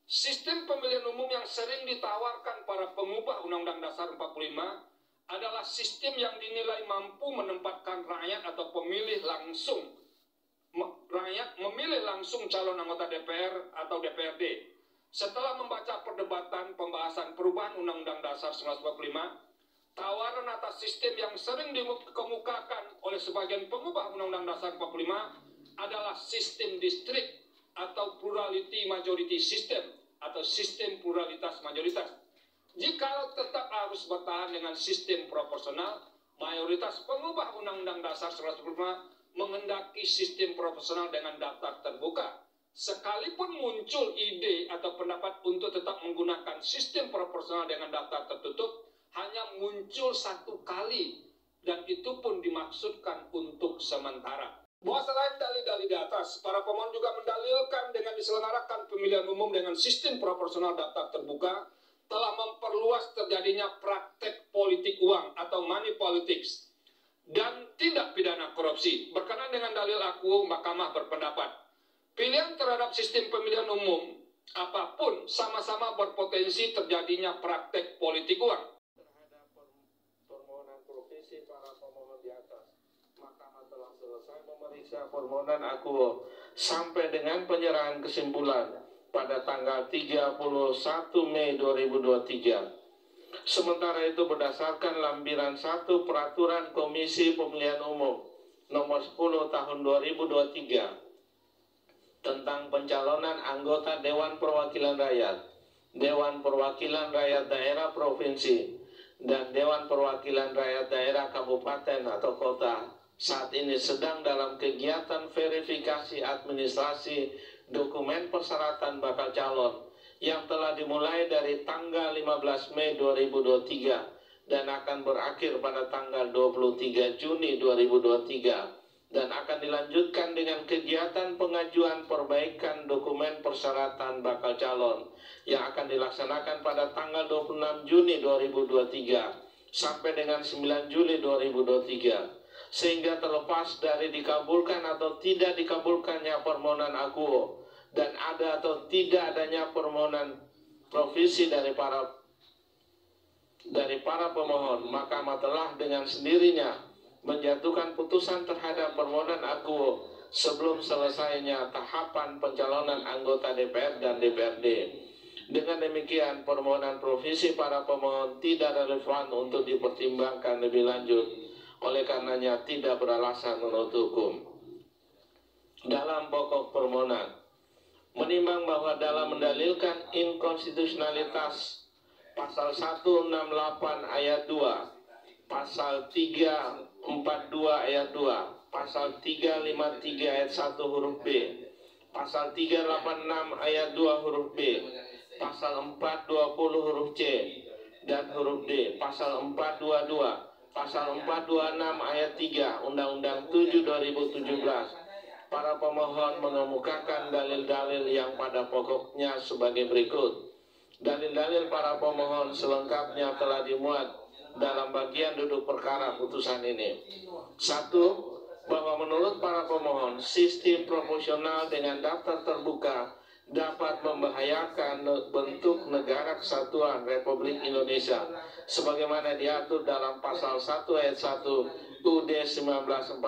Sistem pemilihan umum yang sering ditawarkan para pengubah Undang-Undang Dasar 45 adalah sistem yang dinilai mampu menempatkan rakyat atau pemilih langsung, rakyat memilih langsung calon anggota DPR atau DPRD. Setelah membaca perdebatan pembahasan perubahan Undang-Undang Dasar 1945, tawaran atas sistem yang sering dikemukakan oleh sebagian pengubah Undang-Undang Dasar 45 adalah sistem distrik atau plurality majority system atau sistem pluralitas mayoritas. Jikalau tetap harus bertahan dengan sistem proporsional, mayoritas pengubah Undang-Undang Dasar 1945 mengendaki sistem proporsional dengan daftar terbuka. Sekalipun muncul ide atau pendapat untuk tetap menggunakan sistem proporsional dengan daftar tertutup, hanya muncul satu kali, dan itu pun dimaksudkan untuk sementara. Bahwa selain dalil-dalil di atas, para pemohon juga mendalilkan dengan diselenggarakan pemilihan umum dengan sistem proporsional daftar terbuka telah memperluas terjadinya praktek politik uang atau money politics dan tindak pidana korupsi. Berkenaan dengan dalil aku, Mahkamah berpendapat pilihan terhadap sistem pemilihan umum apapun sama-sama berpotensi terjadinya praktek politik uang. Terhadap permohonan profesi para pemohon di atas, Mahkamah telah selesai memeriksa permohonan aku sampai dengan penyerahan kesimpulan pada tanggal 31 Mei 2023. Sementara itu berdasarkan lampiran 1 Peraturan Komisi Pemilihan Umum Nomor 10 Tahun 2023 tentang pencalonan anggota Dewan Perwakilan Rakyat, Dewan Perwakilan Rakyat Daerah Provinsi, dan Dewan Perwakilan Rakyat Daerah Kabupaten atau Kota saat ini sedang dalam kegiatan verifikasi administrasi dokumen persyaratan bakal calon yang telah dimulai dari tanggal 15 Mei 2023 dan akan berakhir pada tanggal 23 Juni 2023 dan akan dilanjutkan dengan kegiatan pengajuan perbaikan dokumen persyaratan bakal calon yang akan dilaksanakan pada tanggal 26 Juni 2023 sampai dengan 9 Juli 2023. Sehingga terlepas dari dikabulkan atau tidak dikabulkannya permohonan akuo dan ada atau tidak adanya permohonan provisi dari para pemohon, Mahkamah telah dengan sendirinya menjatuhkan putusan terhadap permohonan akuo sebelum selesainya tahapan pencalonan anggota DPR dan DPRD. Dengan demikian, permohonan provisi para pemohon tidak relevan untuk dipertimbangkan lebih lanjut. Oleh karenanya tidak beralasan menurut hukum. Dalam pokok permohonan, menimbang bahwa dalam mendalilkan inkonstitusionalitas pasal 168 ayat 2, pasal 342 ayat 2, pasal 353 ayat 1 huruf B, pasal 386 ayat 2 huruf B, pasal 420 huruf C dan huruf D, pasal 422, pasal 426 ayat 3 Undang-Undang 7 2017, para pemohon mengemukakan dalil-dalil yang pada pokoknya sebagai berikut. Dalil-dalil para pemohon selengkapnya telah dimuat dalam bagian duduk perkara putusan ini. 1. Bahwa menurut para pemohon, sistem proporsional dengan daftar terbuka dapat membahayakan bentuk negara kesatuan Republik Indonesia sebagaimana diatur dalam pasal 1 ayat 1 UUD 1945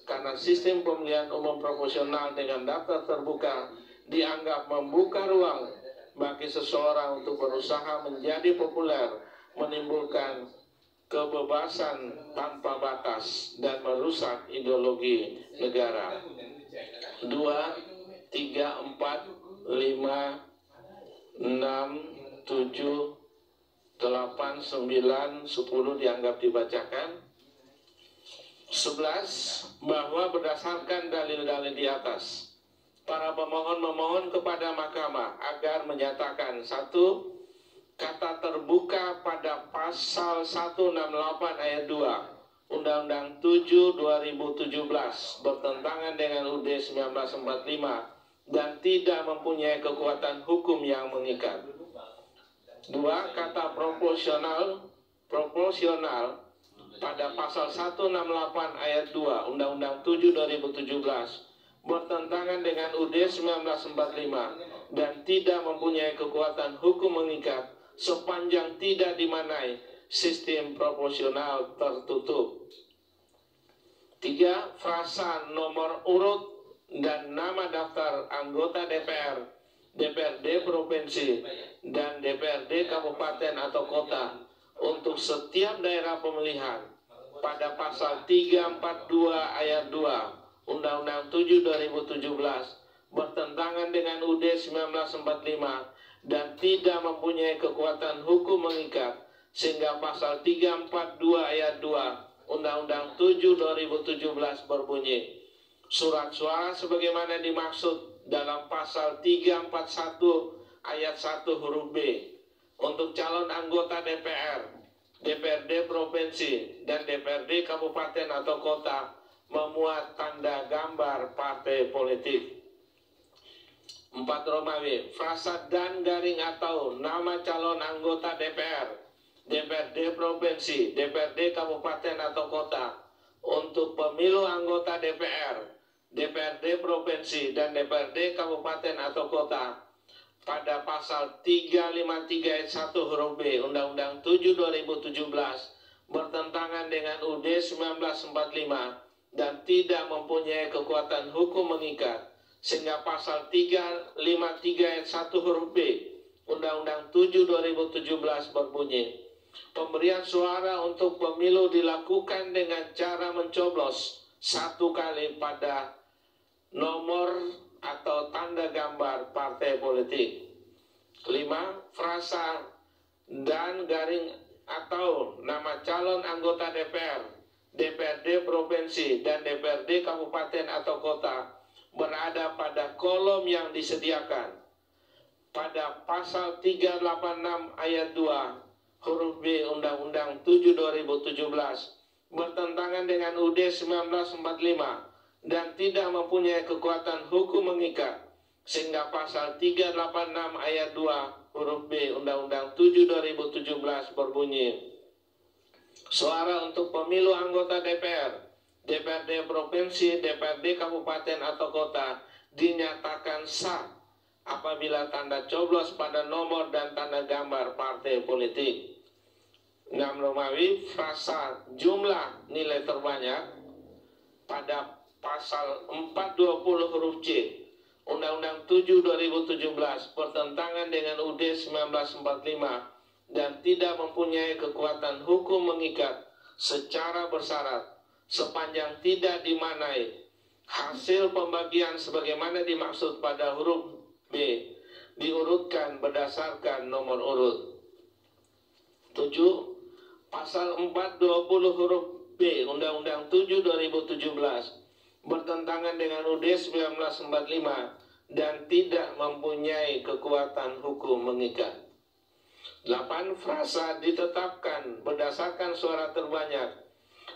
karena sistem pemilihan umum proporsional dengan daftar terbuka dianggap membuka ruang bagi seseorang untuk berusaha menjadi populer, menimbulkan kebebasan tanpa batas dan merusak ideologi negara. 2, 3, 4, 5, 6, 7, 8, 9, 10 dianggap dibacakan. 11. Bahwa berdasarkan dalil-dalil di atas, para pemohon memohon kepada Mahkamah agar menyatakan 1. Kata terbuka pada pasal 168 ayat 2 Undang-Undang 7 2017 bertentangan dengan UUD 1945 dan tidak mempunyai kekuatan hukum yang mengikat. 2. Kata proporsional pada pasal 168 ayat 2 Undang-Undang 7 2017 bertentangan dengan UUD 1945 dan tidak mempunyai kekuatan hukum mengikat sepanjang tidak dimaknai sistem proporsional tertutup. 3. Frasa nomor urut dan nama daftar anggota DPR, DPRD provinsi, dan DPRD kabupaten atau kota untuk setiap daerah pemilihan pada pasal 342 ayat 2 Undang-Undang 7 2017 bertentangan dengan UUD 1945 dan tidak mempunyai kekuatan hukum mengikat, sehingga pasal 342 ayat 2 Undang-Undang 7 2017 berbunyi, surat suara sebagaimana dimaksud dalam pasal 341 ayat 1 huruf B untuk calon anggota DPR, DPRD provinsi, dan DPRD kabupaten atau kota memuat tanda gambar partai politik. 4 Romawi, frasa dan garing atau nama calon anggota DPR, DPRD provinsi, DPRD kabupaten atau kota untuk pemilu anggota DPR, DPRD provinsi, dan DPRD kabupaten atau kota pada pasal 353 ayat 1 huruf B Undang-Undang 7 2017 bertentangan dengan UUD 1945 dan tidak mempunyai kekuatan hukum mengikat, sehingga pasal 353 ayat 1 huruf B Undang-Undang 7 2017 berbunyi, pemberian suara untuk pemilu dilakukan dengan cara mencoblos satu kali pada nomor atau tanda gambar partai politik. 5. Frasa dan garing atau nama calon anggota DPR, DPRD provinsi, dan DPRD kabupaten atau kota berada pada kolom yang disediakan pada pasal 386 ayat 2 huruf B Undang-Undang 7 2017 bertentangan dengan UUD 1945 dan tidak mempunyai kekuatan hukum mengikat, sehingga pasal 386 ayat 2 huruf B Undang-Undang 7 2017 berbunyi, suara untuk pemilu anggota DPR, DPRD provinsi, DPRD kabupaten atau kota dinyatakan sah apabila tanda coblos pada nomor dan tanda gambar partai politik. 6 Romawi, frasa jumlah nilai terbanyak pada pasal 420 huruf C Undang-Undang 7 2017 bertentangan dengan UUD 1945 dan tidak mempunyai kekuatan hukum mengikat secara bersyarat sepanjang tidak dimaknai hasil pembagian sebagaimana dimaksud pada huruf B diurutkan berdasarkan nomor urut. 7. Pasal 420 huruf B Undang-Undang 7 2017 bertentangan dengan UUD 1945 dan tidak mempunyai kekuatan hukum mengikat. 8. Frasa ditetapkan berdasarkan suara terbanyak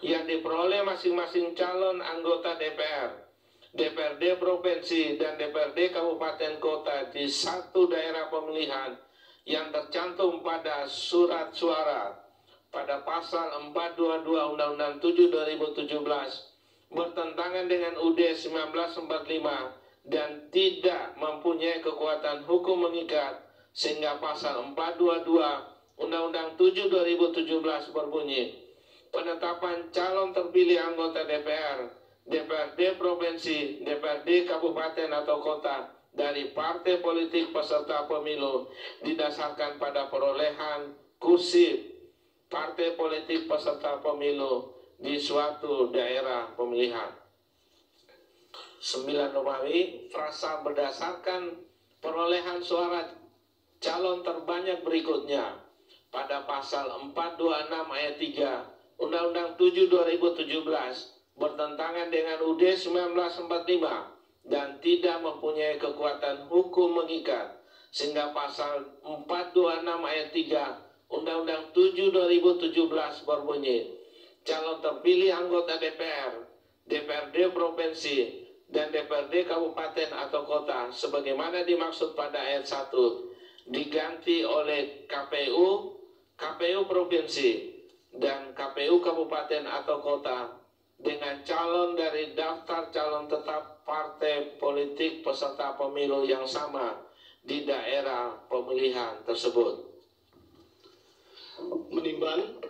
yang diperoleh masing-masing calon anggota DPR, DPRD provinsi, dan DPRD kabupaten kota di satu daerah pemilihan yang tercantum pada surat suara pada pasal 422 Undang-Undang 7 2017 bertentangan dengan UUD 1945 dan tidak mempunyai kekuatan hukum mengikat, sehingga pasal 422 Undang-Undang 7 2017 berbunyi, penetapan calon terpilih anggota DPR, DPRD provinsi, DPRD kabupaten atau kota dari partai politik peserta pemilu didasarkan pada perolehan kursi partai politik peserta pemilu di suatu daerah pemilihan. 9 Romawi, frasa berdasarkan perolehan suara calon terbanyak berikutnya pada pasal 426 ayat 3 Undang-Undang 7 2017 bertentangan dengan UUD 1945 dan tidak mempunyai kekuatan hukum mengikat, sehingga pasal 426 ayat 3 Undang-Undang 7 2017 berbunyi, calon terpilih anggota DPR, DPRD provinsi, dan DPRD kabupaten atau kota sebagaimana dimaksud pada ayat 1 diganti oleh KPU, KPU provinsi, dan KPU kabupaten atau kota dengan calon dari daftar calon tetap partai politik peserta pemilu yang sama di daerah pemilihan tersebut. Menimbang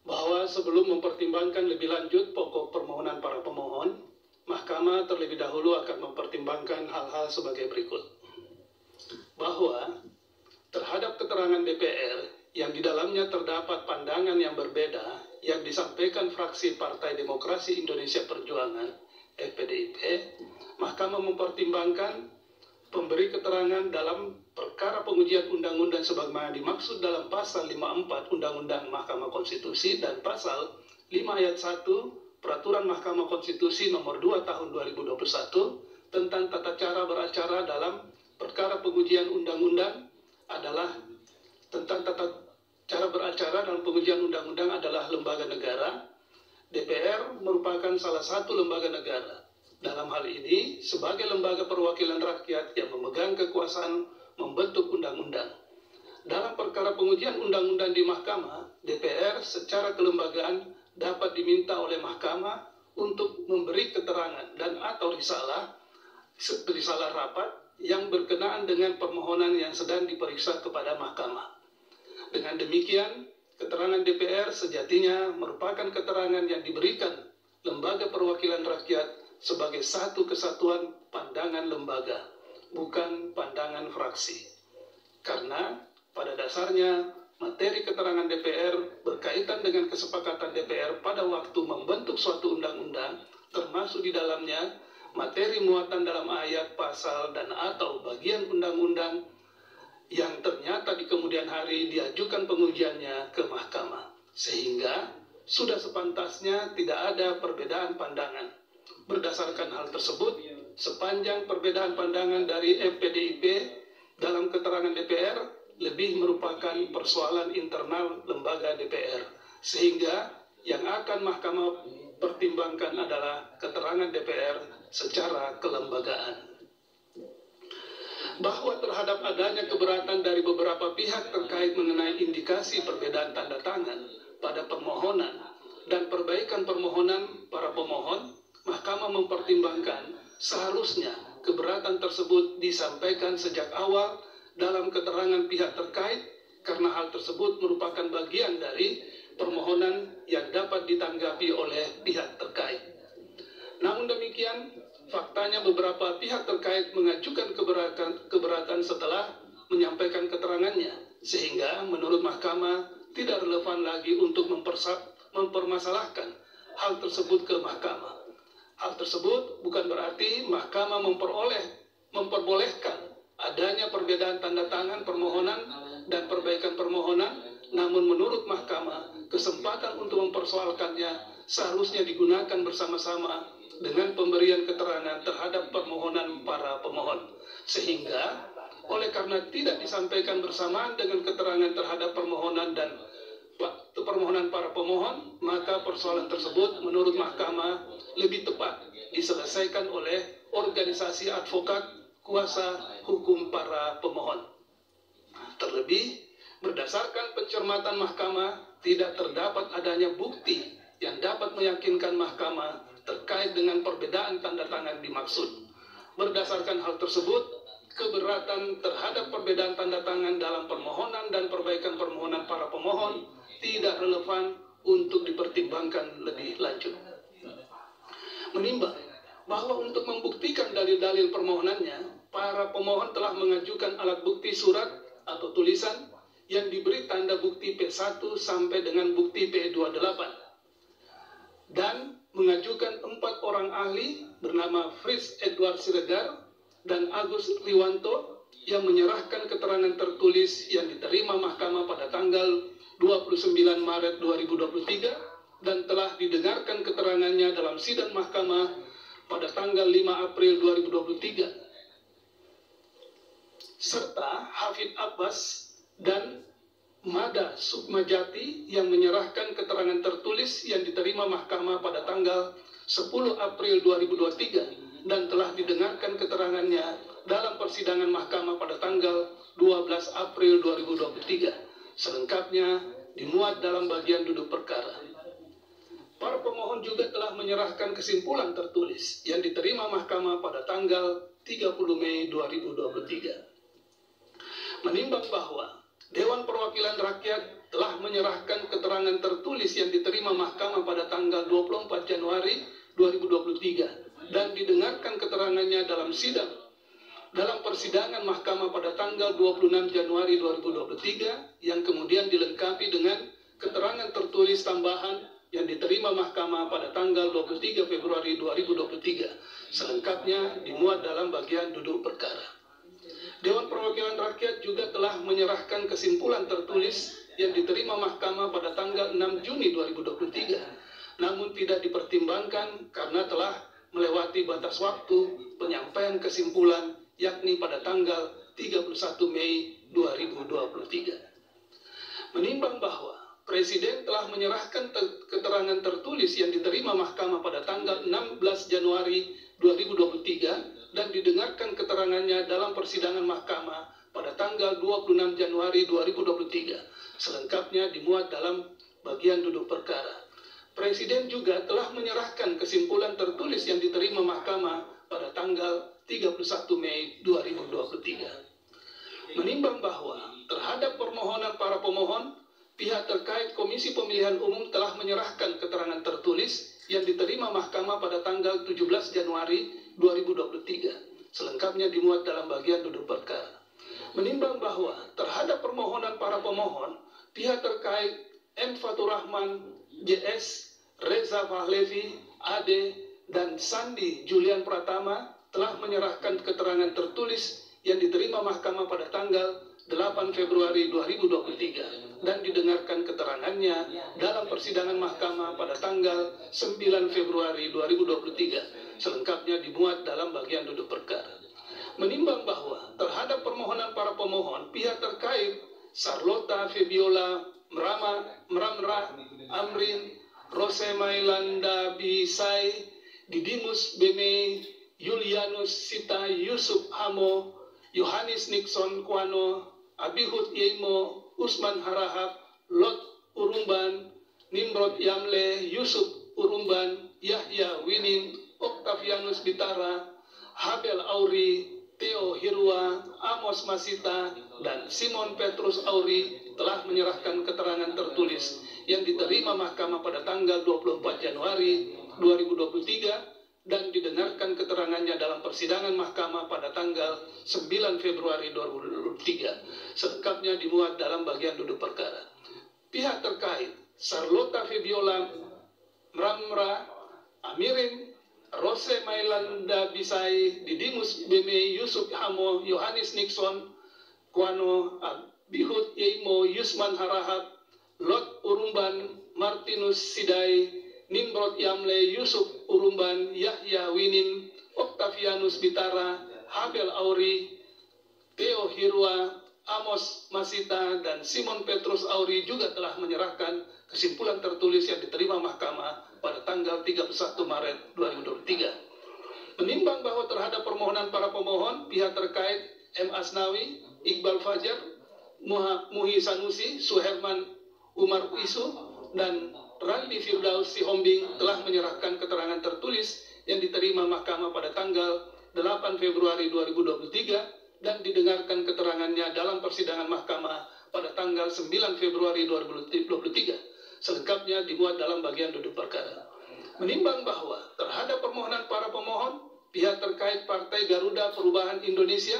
bahwa sebelum mempertimbangkan lebih lanjut pokok permohonan para pemohon, Mahkamah terlebih dahulu akan mempertimbangkan hal-hal sebagai berikut. Bahwa terhadap keterangan DPR yang di dalamnya terdapat pandangan yang berbeda yang disampaikan fraksi Partai Demokrasi Indonesia Perjuangan (FPDIP), Mahkamah mempertimbangkan pemberi keterangan dalam perkara pengujian undang-undang sebagaimana dimaksud dalam pasal 54 Undang-Undang Mahkamah Konstitusi dan pasal 5 ayat 1 Peraturan Mahkamah Konstitusi nomor 2 tahun 2021 tentang tata cara beracara dalam perkara pengujian undang-undang adalah tentang tata cara beracara dalam pengujian undang-undang adalah lembaga negara. DPR merupakan salah satu lembaga negara. Dalam hal ini, sebagai lembaga perwakilan rakyat yang memegang kekuasaan membentuk undang-undang. Dalam perkara pengujian undang-undang di Mahkamah, DPR secara kelembagaan dapat diminta oleh Mahkamah untuk memberi keterangan dan atau risalah rapat yang berkenaan dengan permohonan yang sedang diperiksa kepada Mahkamah. Dengan demikian, keterangan DPR sejatinya merupakan keterangan yang diberikan lembaga perwakilan rakyat sebagai satu kesatuan pandangan lembaga, bukan pandangan fraksi. Karena pada dasarnya materi keterangan DPR berkaitan dengan kesepakatan DPR pada waktu membentuk suatu undang-undang, termasuk di dalamnya materi muatan dalam ayat, pasal, dan atau bagian undang-undang yang ternyata di kemudian hari diajukan pengujiannya ke Mahkamah. Sehingga sudah sepantasnya tidak ada perbedaan pandangan. Berdasarkan hal tersebut, sepanjang perbedaan pandangan dari FPDIP dalam keterangan DPR lebih merupakan persoalan internal lembaga DPR. Sehingga yang akan Mahkamah pertimbangkan adalah keterangan DPR secara kelembagaan. Bahwa terhadap adanya keberatan dari beberapa pihak terkait mengenai indikasi perbedaan tanda tangan pada permohonan dan perbaikan permohonan para pemohon, Mahkamah mempertimbangkan seharusnya keberatan tersebut disampaikan sejak awal dalam keterangan pihak terkait karena hal tersebut merupakan bagian dari permohonan yang dapat ditanggapi oleh pihak terkait. Namun demikian, faktanya beberapa pihak terkait mengajukan keberatan setelah menyampaikan keterangannya, sehingga menurut Mahkamah tidak relevan lagi untuk mempermasalahkan hal tersebut ke Mahkamah. Hal tersebut bukan berarti Mahkamah memperbolehkan adanya perbedaan tanda tangan permohonan dan perbaikan permohonan, namun menurut Mahkamah kesempatan untuk mempersoalkannya seharusnya digunakan bersama-sama dengan pemberian keterangan terhadap permohonan para pemohon. Sehingga oleh karena tidak disampaikan bersamaan dengan keterangan terhadap permohonan dan permohonan para pemohon, maka persoalan tersebut menurut Mahkamah lebih tepat diselesaikan oleh organisasi advokat kuasa hukum para pemohon. Terlebih, berdasarkan pencermatan Mahkamah, tidak terdapat adanya bukti yang dapat meyakinkan Mahkamah terkait dengan perbedaan tanda tangan dimaksud. Berdasarkan hal tersebut, keberatan terhadap perbedaan tanda tangan dalam permohonan dan perbaikan permohonan para pemohon tidak relevan untuk dipertimbangkan lebih lanjut. Menimbang bahwa untuk membuktikan dalil-dalil permohonannya, para pemohon telah mengajukan alat bukti surat atau tulisan yang diberi tanda bukti P1 sampai dengan bukti P28 dan mengajukan 4 orang ahli bernama Fritz Edward Siregar dan Agus Riwanto yang menyerahkan keterangan tertulis yang diterima Mahkamah pada tanggal 29 Maret 2023 dan telah didengarkan keterangannya dalam sidang Mahkamah pada tanggal 5 April 2023. Serta Hafid Abbas dan Mada Sukmajati yang menyerahkan keterangan tertulis yang diterima Mahkamah pada tanggal 10 April 2023 dan telah didengarkan keterangannya dalam persidangan Mahkamah pada tanggal 12 April 2023. Selengkapnya dimuat dalam bagian duduk perkara. Para pemohon juga telah menyerahkan kesimpulan tertulis yang diterima Mahkamah pada tanggal 30 Mei 2023. Menimbang bahwa Dewan Perwakilan Rakyat telah menyerahkan keterangan tertulis yang diterima Mahkamah pada tanggal 24 Januari 2023 dan didengarkan keterangannya dalam persidangan Mahkamah pada tanggal 26 Januari 2023 yang kemudian dilengkapi dengan keterangan tertulis tambahan yang diterima Mahkamah pada tanggal 23 Februari 2023. Selengkapnya dimuat dalam bagian duduk perkara. Dewan Perwakilan Rakyat juga telah menyerahkan kesimpulan tertulis yang diterima Mahkamah pada tanggal 6 Juni 2023, namun tidak dipertimbangkan karena telah melewati batas waktu penyampaian kesimpulan yakni pada tanggal 31 Mei 2023. Menimbang bahwa Presiden telah menyerahkan keterangan tertulis yang diterima Mahkamah pada tanggal 16 Januari 2023 dan didengarkan keterangannya dalam persidangan Mahkamah pada tanggal 26 Januari 2023. Selengkapnya dimuat dalam bagian duduk perkara. Presiden juga telah menyerahkan kesimpulan tertulis yang diterima Mahkamah pada tanggal 31 Mei 2023. Menimbang bahwa terhadap permohonan para pemohon, pihak terkait Komisi Pemilihan Umum telah menyerahkan keterangan tertulis yang diterima Mahkamah pada tanggal 17 Januari 2023. Selengkapnya dimuat dalam bagian duduk perkara. Menimbang bahwa terhadap permohonan para pemohon, pihak terkait M. Fatur Rahman, JS, Reza Fahlevi, AD, dan Sandi Julian Pratama telah menyerahkan keterangan tertulis yang diterima Mahkamah pada tanggal 8 Februari 2023 dan didengarkan keterangannya dalam persidangan Mahkamah pada tanggal 9 Februari 2023. Selengkapnya dimuat dalam bagian duduk perkara. Menimbang bahwa terhadap permohonan para pemohon, pihak terkait Charlotta Febiola Mramra Amrin, Rose Mailanda Bisai, Didimus Beme, Julianus Sita Yusuf Hamo, Yohanes Nixon Kwano, Abihud Yeimo, Usman Harahap, Lot Urumban, Nimrod Yamle, Yusuf Urumban, Yahya Winin, Octavianus Bitara, Habel Auri, Theo Hirwa, Amos Masita, dan Simon Petrus Auri telah menyerahkan keterangan tertulis yang diterima Mahkamah pada tanggal 24 Januari 2023 dan didengarkan keterangannya dalam persidangan Mahkamah pada tanggal 9 Februari 2023. Selengkapnya dimuat dalam bagian duduk perkara. Pihak terkait Charlotta Febiola Mramra Amirin, Rose Mailanda Bisai, Didimus Beme, Yusuf Hamo, Yohanes Nixon Kwano, Abihud Yeimo, Yusman Harahap, Lot Urumban, Martinus Sidai, Nimrod Yamle, Yusuf Urumban, Yahya Winin, Octavianus Bitara, Habel Auri, Theo Hirwa, Amos Masita, dan Simon Petrus Auri juga telah menyerahkan kesimpulan tertulis yang diterima Mahkamah pada tanggal 31 Maret 2023. Menimbang bahwa terhadap permohonan para pemohon, pihak terkait M. Asnawi, Iqbal Fajar, Muhi Sanusi, Suherman Umar Isu, dan Randi Firdaus Sihombing telah menyerahkan keterangan tertulis yang diterima Mahkamah pada tanggal 8 Februari 2023 dan didengarkan keterangannya dalam persidangan Mahkamah pada tanggal 9 Februari 2023. Selengkapnya dimuat dalam bagian duduk perkara. Menimbang bahwa terhadap permohonan para pemohon, pihak terkait Partai Garuda Perubahan Indonesia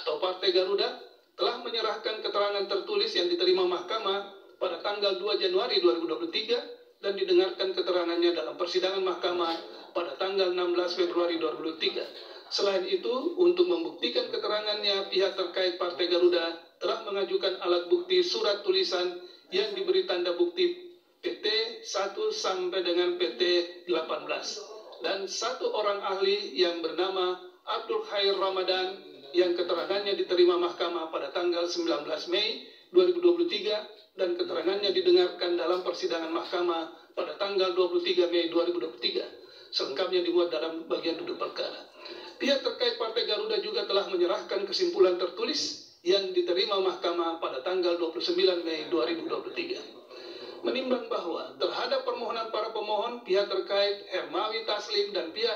atau Partai Garuda telah menyerahkan keterangan tertulis yang diterima Mahkamah pada tanggal 2 Januari 2023 dan didengarkan keterangannya dalam persidangan Mahkamah pada tanggal 16 Februari 2023. Selain itu, untuk membuktikan keterangannya, pihak terkait Partai Garuda telah mengajukan alat bukti surat tulisan yang diberi tanda bukti PT 1 sampai dengan PT 18 dan satu orang ahli yang bernama Abdul Khair Ramadan yang keterangannya diterima Mahkamah pada tanggal 19 Mei 2023 dan keterangannya didengarkan dalam persidangan Mahkamah pada tanggal 23 Mei 2023. Selengkapnya dimuat dalam bagian duduk perkara. Pihak terkait Partai Garuda juga telah menyerahkan kesimpulan tertulis yang diterima Mahkamah pada tanggal 29 Mei 2023. Menimbang bahwa terhadap permohonan para pemohon, pihak terkait Hermawi Taslim dan pihak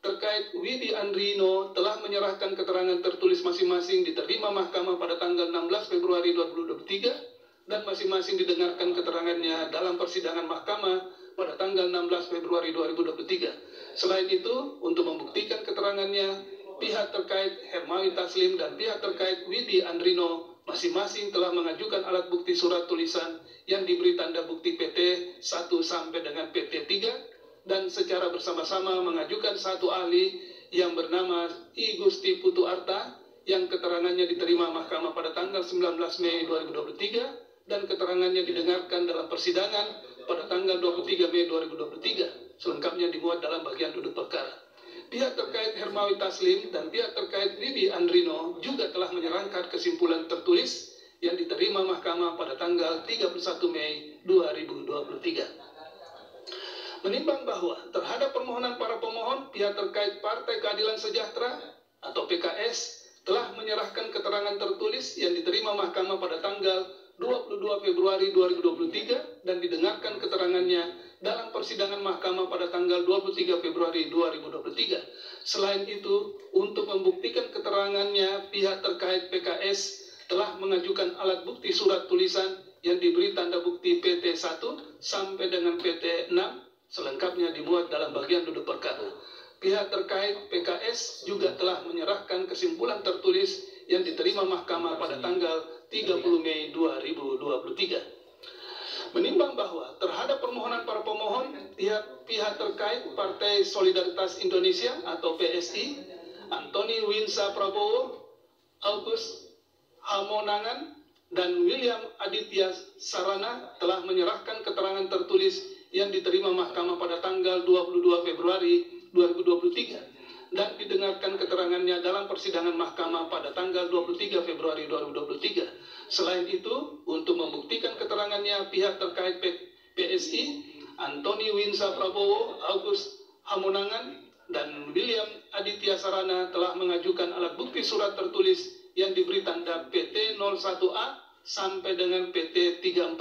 terkait Widi Andrino telah menyerahkan keterangan tertulis masing-masing diterima mahkamah pada tanggal 16 Februari 2023 dan masing-masing didengarkan keterangannya dalam persidangan mahkamah pada tanggal 16 Februari 2023. Selain itu, untuk membuktikan keterangannya, pihak terkait Hermawi Taslim dan pihak terkait Widi Andrino masing-masing telah mengajukan alat bukti surat tulisan yang diberi tanda bukti PT 1 sampai dengan PT 3 dan secara bersama-sama mengajukan satu ahli yang bernama I Gusti Putu Arta yang keterangannya diterima mahkamah pada tanggal 19 Mei 2023 dan keterangannya didengarkan dalam persidangan pada tanggal 23 Mei 2023. Selengkapnya dimuat dalam bagian duduk perkara. Pihak terkait Hermawi Taslim dan pihak terkait Widi Andrino juga telah menyerahkan kesimpulan tertulis yang diterima mahkamah pada tanggal 31 Mei 2023. Menimbang bahwa terhadap permohonan para pemohon, pihak terkait Partai Keadilan Sejahtera atau PKS telah menyerahkan keterangan tertulis yang diterima mahkamah pada tanggal 22 Februari 2023 dan didengarkan keterangannya dalam persidangan mahkamah pada tanggal 23 Februari 2023. Selain itu, untuk membuktikan keterangannya, pihak terkait PKS telah mengajukan alat bukti surat tulisan yang diberi tanda bukti PT 1 sampai dengan PT 6, selengkapnya dimuat dalam bagian duduk perkara. Pihak terkait PKS juga telah menyerahkan kesimpulan tertulis yang diterima mahkamah pada tanggal 30 Mei 2023. Menimbang bahwa terhadap permohonan para pemohon, pihak terkait Partai Solidaritas Indonesia atau PSI, Antoni Winsa Prabowo, August Hamonangan, dan William Aditya Sarana telah menyerahkan keterangan tertulis yang diterima mahkamah pada tanggal 22 Februari 2023 dan didengarkan keterangannya dalam persidangan mahkamah pada tanggal 23 Februari 2023. Selain itu, untuk membuktikan keterangannya, pihak terkait PSI, Antoni Winsa Prabowo, August Hamonangan, dan William Aditya Sarana telah mengajukan alat bukti surat tertulis yang diberi tanda PT 01A sampai dengan PT 34,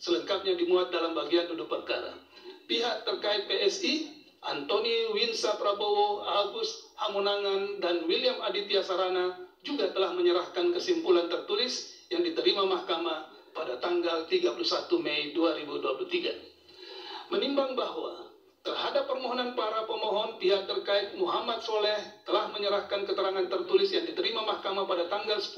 selengkapnya dimuat dalam bagian duduk perkara. Pihak terkait PSI, Antoni Winsa Prabowo, August Hamonangan, dan William Aditya Sarana juga telah menyerahkan kesimpulan tertulis yang diterima mahkamah pada tanggal 31 Mei 2023. Menimbang bahwa terhadap permohonan para pemohon, pihak terkait Muhammad Soleh telah menyerahkan keterangan tertulis yang diterima mahkamah pada tanggal 10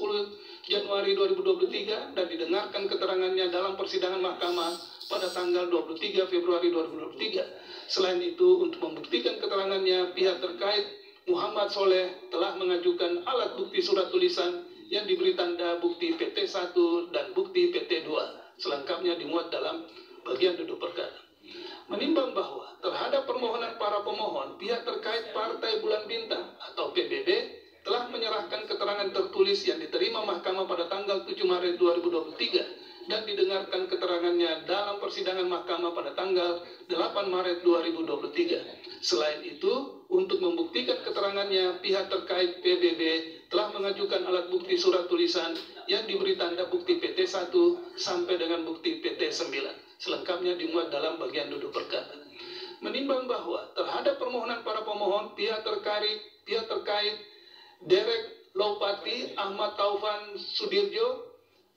Januari 2023 dan didengarkan keterangannya dalam persidangan mahkamah pada tanggal 23 Februari 2023. Selain itu, untuk membuktikan keterangannya, pihak terkait Muhammad Soleh telah mengajukan alat bukti surat tulisan yang diberi tanda bukti PT 1 dan bukti PT 2. Selengkapnya dimuat dalam bagian duduk perkara. Menimbang bahwa terhadap permohonan para pemohon, pihak terkait Partai Bulan Bintang atau PBB telah menyerahkan keterangan tertulis yang diterima mahkamah pada tanggal 7 Maret 2023 dan didengarkan keterangannya dalam persidangan mahkamah pada tanggal 8 Maret 2023. Selain itu, untuk membuktikan keterangannya, pihak terkait PBB telah mengajukan alat bukti surat tulisan yang diberi tanda bukti PT 1 sampai dengan bukti PT 9. Selengkapnya dimuat dalam bagian duduk perkara. Menimbang bahwa terhadap permohonan para pemohon, pihak terkait Derek Lopati, Ahmad Taufan Sudirjo,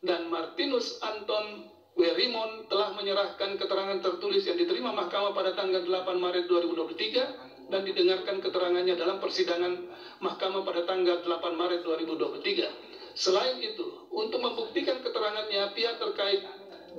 dan Martinus Anton Werimon telah menyerahkan keterangan tertulis yang diterima mahkamah pada tanggal 8 Maret 2023 dan didengarkan keterangannya dalam persidangan mahkamah pada tanggal 8 Maret 2023. Selain itu, untuk membuktikan keterangannya, pihak terkait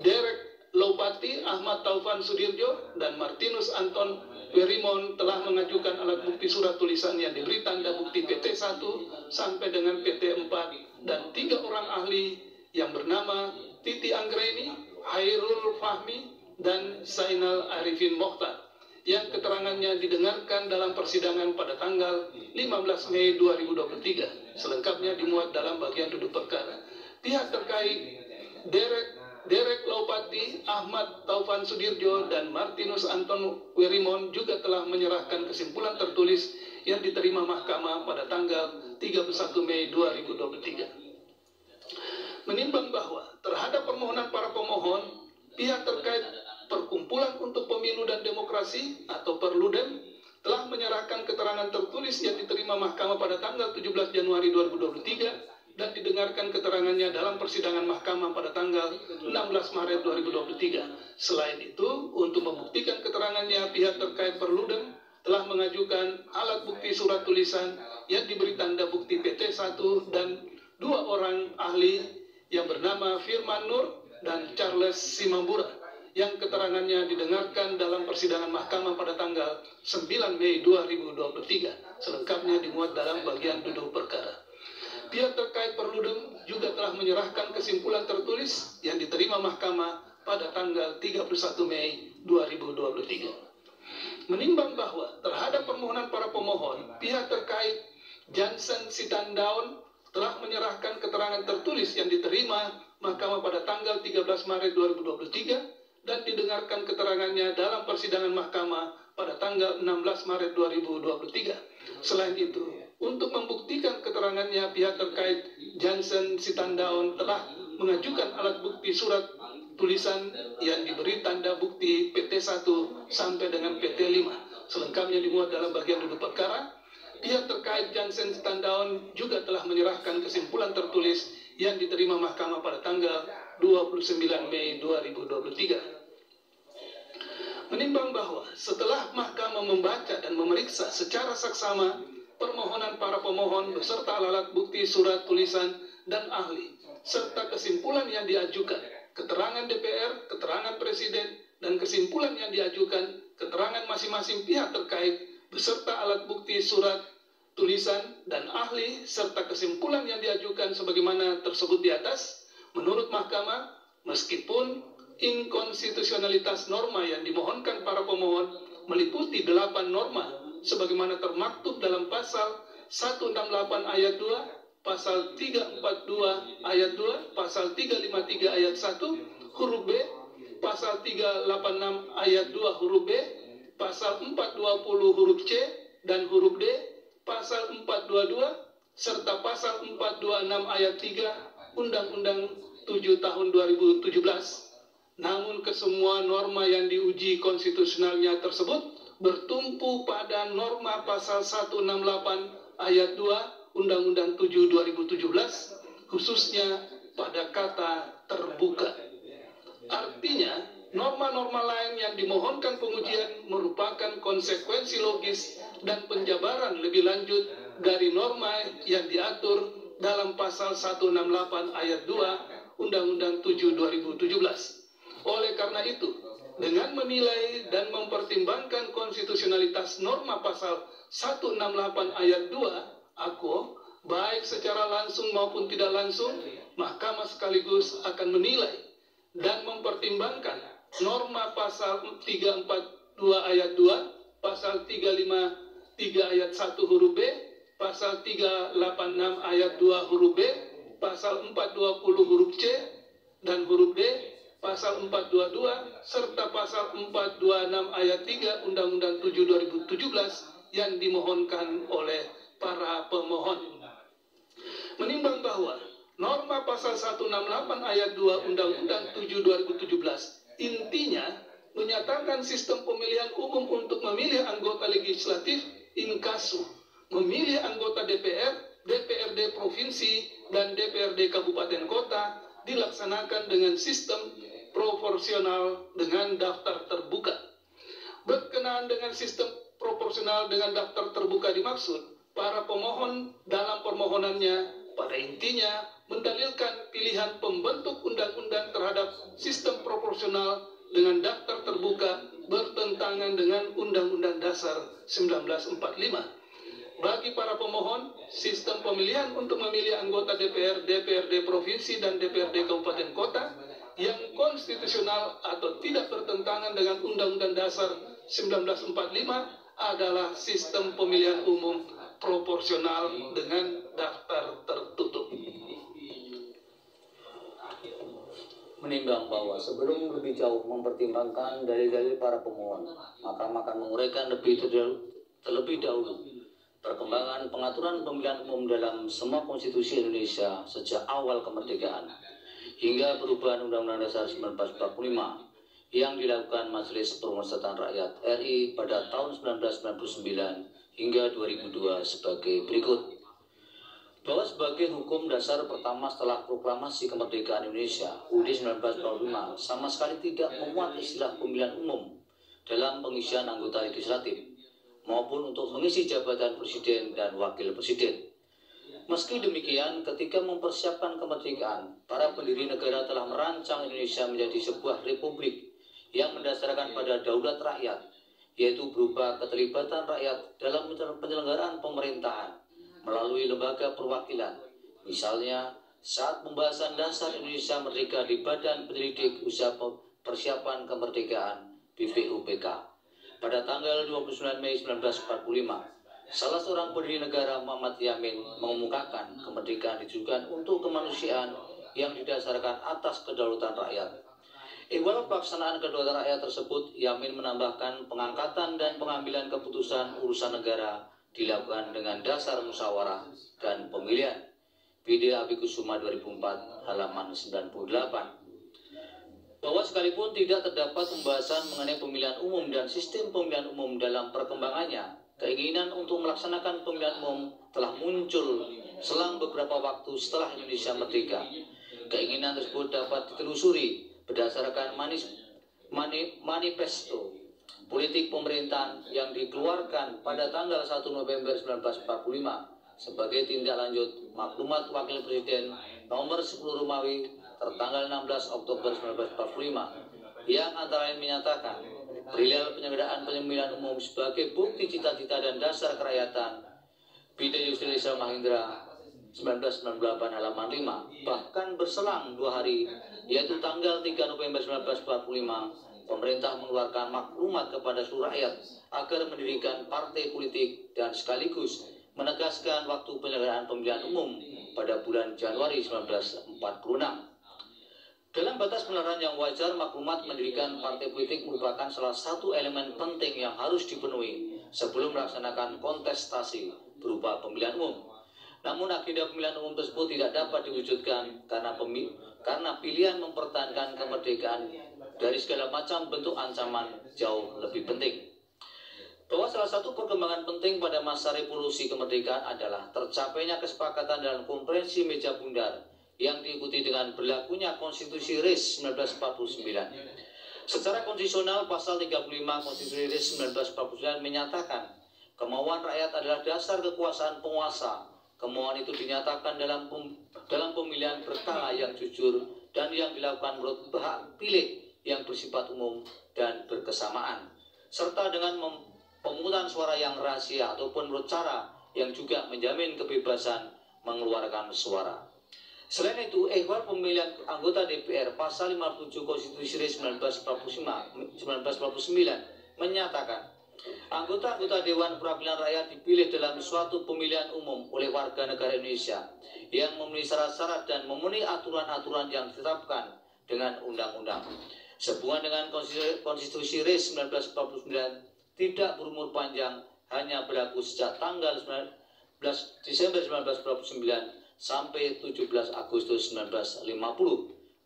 Derek Lopati, Ahmad Taufan Sudirjo, dan Martinus Anton Werimon telah mengajukan alat bukti surat tulisan yang diberi tanda bukti PT 1 sampai dengan PT 4 dan 3 orang ahli yang bernama Titi Anggreni, Hairul Fahmi, dan Zainal Arifin Mokhtar yang keterangannya didengarkan dalam persidangan pada tanggal 15 Mei 2023. Selengkapnya dimuat dalam bagian duduk perkara. Pihak terkait Derek Lopati, Ahmad Taufan Sudirjo, dan Martinus Anton Werimon juga telah menyerahkan kesimpulan tertulis yang diterima mahkamah pada tanggal 31 Mei 2023. Menimbang bahwa terhadap permohonan para pemohon, pihak terkait Perkumpulan untuk Pemilu dan Demokrasi atau Perludem telah menyerahkan keterangan tertulis yang diterima Mahkamah pada tanggal 17 Januari 2023 dan didengarkan keterangannya dalam persidangan Mahkamah pada tanggal 16 Maret 2023. Selain itu, untuk membuktikan keterangannya, pihak terkait Perludem telah mengajukan alat bukti surat tulisan yang diberi tanda bukti PT1 dan 2 orang ahli yang bernama Firman Nur dan Charles Simambura yang keterangannya didengarkan dalam persidangan Mahkamah pada tanggal 9 Mei 2023. Selengkapnya dimuat dalam bagian duduk perkara. Pihak terkait Perludem juga telah menyerahkan kesimpulan tertulis yang diterima Mahkamah pada tanggal 31 Mei 2023. Menimbang bahwa terhadap permohonan para pemohon, pihak terkait Johnson Sitandaun telah menyerahkan keterangan tertulis yang diterima Mahkamah pada tanggal 13 Maret 2023 dan didengarkan keterangannya dalam persidangan Mahkamah pada tanggal 16 Maret 2023. Selain itu, untuk membuktikan keterangannya, pihak terkait Johnson Sitandaun telah mengajukan alat bukti surat tulisan yang diberi tanda bukti PT1 sampai dengan PT5. Selengkapnya dimuat dalam bagian duduk perkara. Pihak terkait Johnson Sitandaun juga telah menyerahkan kesimpulan tertulis yang diterima Mahkamah pada tanggal 29 Mei 2023. Menimbang bahwa setelah Mahkamah membaca dan memeriksa secara saksama permohonan para pemohon beserta alat bukti surat tulisan dan ahli, serta kesimpulan yang diajukan, keterangan DPR, keterangan Presiden, dan kesimpulan yang diajukan, keterangan masing-masing pihak terkait, beserta alat bukti surat tulisan dan ahli, serta kesimpulan yang diajukan sebagaimana tersebut di atas, menurut Mahkamah, meskipun inkonstitusionalitas norma yang dimohonkan para pemohon meliputi 8 norma sebagaimana termaktub dalam pasal 168 ayat 2, pasal 342 ayat 2, pasal 353 ayat 1 huruf B, pasal 386 ayat 2 huruf B, pasal 420 huruf C dan huruf D, pasal 422 serta pasal 426 ayat 3 Undang-Undang 7 tahun 2017. Namun kesemua norma yang diuji konstitusionalnya tersebut bertumpu pada norma pasal 168 ayat 2 Undang-Undang 7 2017, khususnya pada kata terbuka. Artinya, norma-norma lain yang dimohonkan pengujian merupakan konsekuensi logis dan penjabaran lebih lanjut dari norma yang diatur dalam pasal 168 ayat 2 Undang-Undang 7 2017. Oleh karena itu, dengan menilai dan mempertimbangkan konstitusionalitas norma pasal 168 ayat 2 AKO, baik secara langsung maupun tidak langsung, Mahkamah sekaligus akan menilai dan mempertimbangkan norma pasal 342 ayat 2, pasal 353 ayat 1 huruf B, pasal 386 ayat 2 huruf B, pasal 420 huruf C dan huruf D, pasal 422 serta pasal 426 ayat 3 Undang-Undang 7 2017 yang dimohonkan oleh para pemohon. Menimbang bahwa norma pasal 168 ayat 2 Undang-Undang 7 2017 intinya menyatakan sistem pemilihan umum untuk memilih anggota legislatif in casu, memilih anggota DPR, DPRD provinsi, dan DPRD kabupaten kota dilaksanakan dengan sistem proporsional dengan daftar terbuka. Berkenaan dengan sistem proporsional dengan daftar terbuka dimaksud, para pemohon dalam permohonannya pada intinya mendalilkan pilihan pembentuk undang-undang terhadap sistem proporsional dengan daftar terbuka bertentangan dengan Undang-Undang Dasar 1945. Bagi para pemohon, sistem pemilihan untuk memilih anggota DPR, DPRD provinsi, dan DPRD kabupaten kota yang konstitusional atau tidak bertentangan dengan Undang-Undang Dasar 1945 adalah sistem pemilihan umum proporsional dengan daftar tertutup. Menimbang bahwa sebelum lebih jauh mempertimbangkan dalil-dalil para pemohon, Mahkamah akan menguraikan terlebih dahulu perkembangan pengaturan pemilihan umum dalam semua konstitusi Indonesia sejak awal kemerdekaan hingga perubahan Undang-Undang Dasar 1945 yang dilakukan Majelis Permusyawaratan Rakyat RI pada tahun 1999 hingga 2002 sebagai berikut. Bahwa sebagai hukum dasar pertama setelah proklamasi kemerdekaan Indonesia UUD 1945 sama sekali tidak memuat istilah pemilihan umum dalam pengisian anggota legislatif maupun untuk mengisi jabatan presiden dan wakil presiden. Meski demikian, ketika mempersiapkan kemerdekaan, para pendiri negara telah merancang Indonesia menjadi sebuah republik yang mendasarkan pada daulat rakyat, yaitu berupa keterlibatan rakyat dalam penyelenggaraan pemerintahan melalui lembaga perwakilan. Misalnya, saat pembahasan dasar Indonesia Merdeka di Badan Penyelidik Usaha Persiapan Kemerdekaan BPUPK pada tanggal 29 Mei 1945, salah seorang pendiri negara, Muhammad Yamin, mengemukakan kemerdekaan ditujukan untuk kemanusiaan yang didasarkan atas kedaulatan rakyat. Ihwal pelaksanaan kedaulatan rakyat tersebut, Yamin menambahkan pengangkatan dan pengambilan keputusan urusan negara dilakukan dengan dasar musyawarah dan pemilihan. Video Abikusuma 2004 halaman 98. Bahwa sekalipun tidak terdapat pembahasan mengenai pemilihan umum dan sistem pemilihan umum dalam perkembangannya, keinginan untuk melaksanakan pemilihan umum telah muncul selang beberapa waktu setelah Indonesia merdeka. Keinginan tersebut dapat ditelusuri berdasarkan manifesto politik pemerintahan yang dikeluarkan pada tanggal 1 November 1945 sebagai tindak lanjut maklumat Wakil Presiden nomor 10 Romawi tertanggal 16 Oktober 1945 yang antara lain menyatakan perihal penyelenggaraan pemilihan umum sebagai bukti cita-cita dan dasar kerakyatan. Video Yusril Iza Mahendra 1998 halaman 5. Bahkan berselang 2 hari, yaitu tanggal 3 November 1945, pemerintah mengeluarkan maklumat kepada seluruh rakyat agar mendirikan partai politik dan sekaligus menegaskan waktu penyelenggaraan pemilihan umum pada bulan Januari 1946. Dalam batas penelaran yang wajar, maklumat mendirikan partai politik merupakan salah satu elemen penting yang harus dipenuhi sebelum melaksanakan kontestasi berupa pemilihan umum. Namun agenda pemilihan umum tersebut tidak dapat diwujudkan karena pilihan mempertahankan kemerdekaan dari segala macam bentuk ancaman jauh lebih penting. Bahwa salah satu perkembangan penting pada masa revolusi kemerdekaan adalah tercapainya kesepakatan dalam konferensi meja bundar yang diikuti dengan berlakunya Konstitusi RIS 1949. Secara konstitusional, pasal 35 Konstitusi RIS 1949 menyatakan kemauan rakyat adalah dasar kekuasaan penguasa. Kemauan itu dinyatakan dalam pemilihan berkala yang jujur dan yang dilakukan menurut hak pilih yang bersifat umum dan berkesamaan, serta dengan pemungutan suara yang rahasia ataupun menurut cara yang juga menjamin kebebasan mengeluarkan suara. Selain itu, ihwal pemilihan anggota DPR pasal 57 Konstitusi RIS 1949 menyatakan anggota-anggota Dewan Perwakilan Rakyat dipilih dalam suatu pemilihan umum oleh warga negara Indonesia yang memenuhi syarat-syarat dan memenuhi aturan-aturan yang ditetapkan dengan undang-undang. Sehubungan dengan Konstitusi RIS 1949 tidak berumur panjang, hanya berlaku sejak tanggal 19 Desember 1949 sampai 17 Agustus 1950,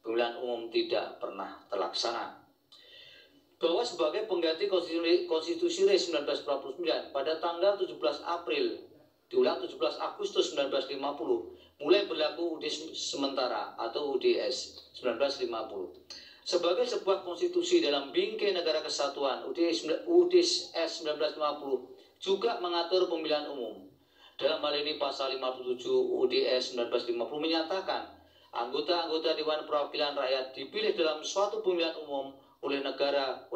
pemilihan umum tidak pernah terlaksana. Bahwa sebagai pengganti Konstitusi RIS 1949 pada tanggal 17 April, diulang 17 Agustus 1950, mulai berlaku UUD sementara atau UDS 1950. Sebagai sebuah konstitusi dalam bingkai negara kesatuan, UDS 1950 juga mengatur pemilihan umum. Dalam hal ini pasal 57 UDS 1950 menyatakan anggota-anggota Dewan Perwakilan Rakyat dipilih dalam suatu pemilihan umum oleh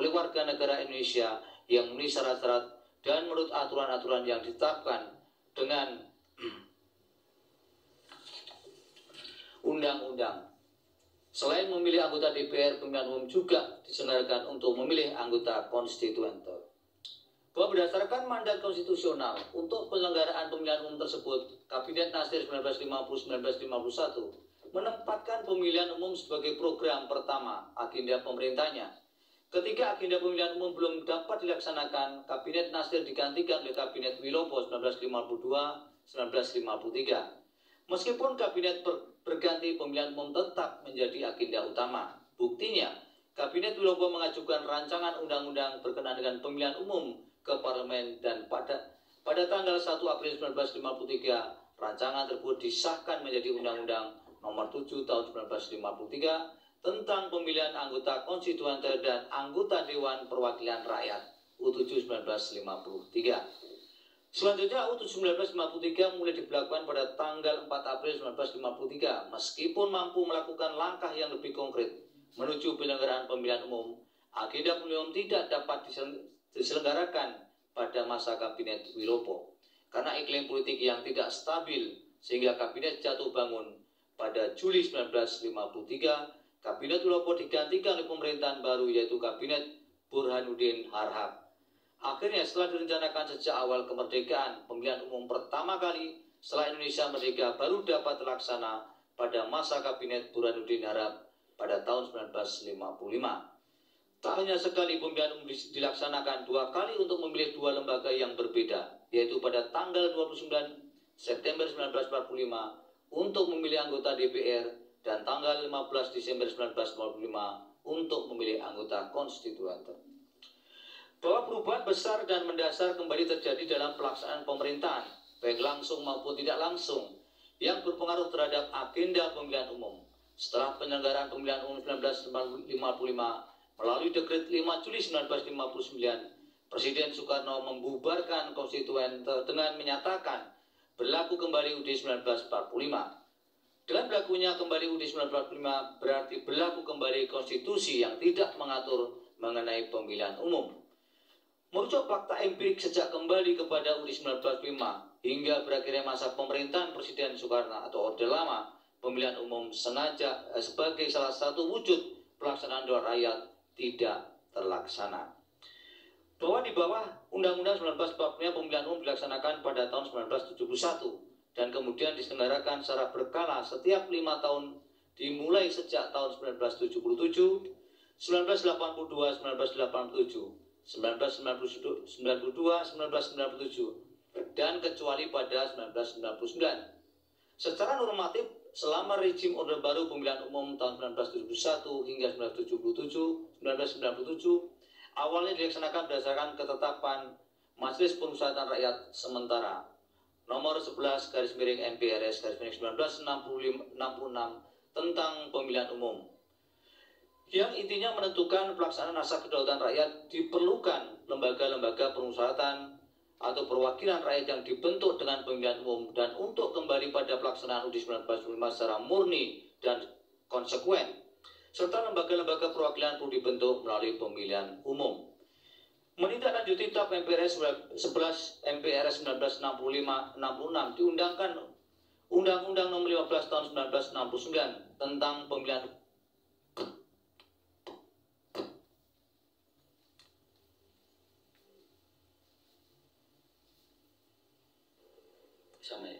warga negara Indonesia yang memenuhi syarat-syarat dan menurut aturan-aturan yang ditetapkan dengan undang-undang. Selain memilih anggota DPR, pemilihan umum juga diselenggarakan untuk memilih anggota konstituen. Bahwa berdasarkan mandat konstitusional untuk penyelenggaraan pemilihan umum tersebut, Kabinet Nasional 1950-1951 menempatkan pemilihan umum sebagai program pertama agenda pemerintahnya. Ketika agenda pemilihan umum belum dapat dilaksanakan, Kabinet Nasional digantikan oleh Kabinet Wilopo 1952-1953. Meskipun kabinet berganti, pemilihan umum tetap menjadi agenda utama. Buktinya, Kabinet Wilopo mengajukan rancangan undang-undang berkenaan dengan pemilihan umum ke parlemen dan pada tanggal 1 April 1953 rancangan tersebut disahkan menjadi Undang-Undang Nomor 7 Tahun 1953 tentang pemilihan anggota konstituante dan anggota Dewan Perwakilan Rakyat U7 1953. Selanjutnya U7 1953 mulai diberlakukan pada tanggal 4 April 1953 meskipun mampu melakukan langkah yang lebih konkret menuju penyelenggaraan pemilihan umum. Agenda pemilihan umum tidak dapat diselenggarakan pada masa Kabinet Wilopo karena iklim politik yang tidak stabil sehingga kabinet jatuh bangun pada Juli 1953. Kabinet Wilopo digantikan oleh pemerintahan baru yaitu Kabinet Burhanuddin Harhab. Akhirnya setelah direncanakan sejak awal kemerdekaan, pemilihan umum pertama kali setelah Indonesia merdeka baru dapat terlaksana pada masa Kabinet Burhanuddin Harhab pada tahun 1955. Tak hanya sekali pemilihan umum dilaksanakan 2 kali untuk memilih 2 lembaga yang berbeda, yaitu pada tanggal 29 September 1945 untuk memilih anggota DPR dan tanggal 15 Desember 1945 untuk memilih anggota konstituante. Bahwa perubahan besar dan mendasar kembali terjadi dalam pelaksanaan pemerintahan, baik langsung maupun tidak langsung, yang berpengaruh terhadap agenda pemilihan umum. Setelah penyelenggaraan pemilihan umum 1955 melalui Dekret 5 Juli 1959, Presiden Soekarno membubarkan konstituante dengan menyatakan berlaku kembali UUD 1945. Dengan berlakunya kembali UUD 1945 berarti berlaku kembali konstitusi yang tidak mengatur mengenai pemilihan umum. Merujuk fakta empirik sejak kembali kepada UUD 1945 hingga berakhirnya masa pemerintahan Presiden Soekarno atau Orde Lama, pemilihan umum sengaja sebagai salah satu wujud pelaksanaan doa rakyat tidak terlaksana. Bahwa di bawah Undang-Undang 1945 pemilihan umum dilaksanakan pada tahun 1971 dan kemudian diselenggarakan secara berkala setiap 5 tahun dimulai sejak tahun 1977, 1982, 1987, 1992, 1997, dan kecuali pada 1999. Secara normatif, selama rezim Orde Baru pemilihan umum tahun 1971 hingga 1997, awalnya dilaksanakan berdasarkan ketetapan Majelis Permusyawaratan Rakyat Sementara Nomor 11 /MPRS /1966 tentang pemilihan umum, yang intinya menentukan pelaksanaan asas kedaulatan rakyat diperlukan lembaga-lembaga permusyawaratan atau perwakilan rakyat yang dibentuk dengan pemilihan umum dan untuk kembali pada pelaksanaan UUD 1945 secara murni dan konsekuen, serta lembaga-lembaga perwakilan perlu dibentuk melalui pemilihan umum. Menindaklanjuti TAP MPRS 11 MPRS 1965-66 diundangkan Undang-Undang Nomor 15 Tahun 1969 tentang pemilihan sama ya.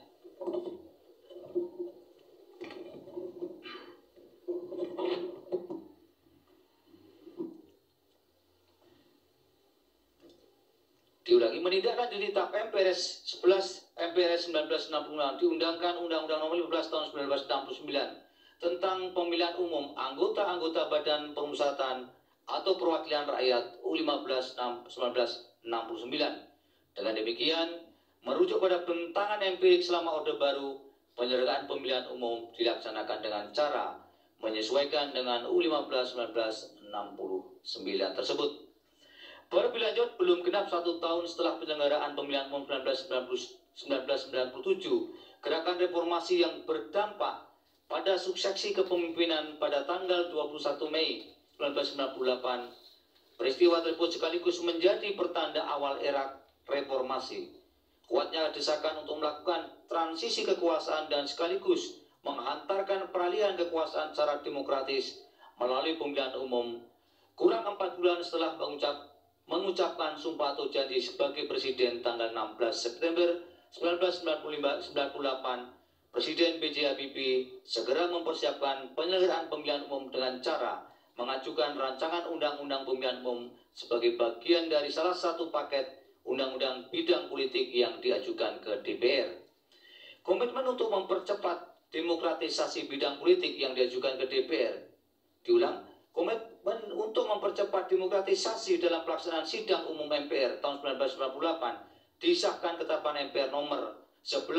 Diulangi, menindaklanjuti TAP MPRS 11 MPRS 1966 diundangkan Undang-Undang Nomor 15 Tahun 1969 tentang pemilihan umum anggota-anggota Badan Permusyawaratan atau Perwakilan Rakyat U15 1969. Dengan demikian, merujuk pada bentangan empirik selama Orde Baru, penyelenggaraan pemilihan umum dilaksanakan dengan cara menyesuaikan dengan U15 1969 tersebut. Lebih lanjut, belum genap 1 tahun setelah penyelenggaraan pemilihan umum 1997, gerakan reformasi yang berdampak pada suksesi kepemimpinan pada tanggal 21 Mei 1998, peristiwa tersebut sekaligus menjadi pertanda awal era reformasi. Kuatnya desakan untuk melakukan transisi kekuasaan dan sekaligus menghantarkan peralihan kekuasaan secara demokratis melalui pemilihan umum. Kurang 4 bulan setelah mengucapkan sumpah atau janji sebagai presiden tanggal 16 September 1998, Presiden B.J. Habibie segera mempersiapkan penyelenggaraan pemilihan umum dengan cara mengajukan rancangan undang-undang pemilihan umum sebagai bagian dari salah satu paket undang-undang bidang politik yang diajukan ke DPR. Komitmen untuk mempercepat demokratisasi bidang politik yang diajukan ke DPR. Diulang, Komitmen untuk mempercepat demokratisasi dalam pelaksanaan sidang umum MPR tahun 1998 disahkan ketetapan MPR nomor 14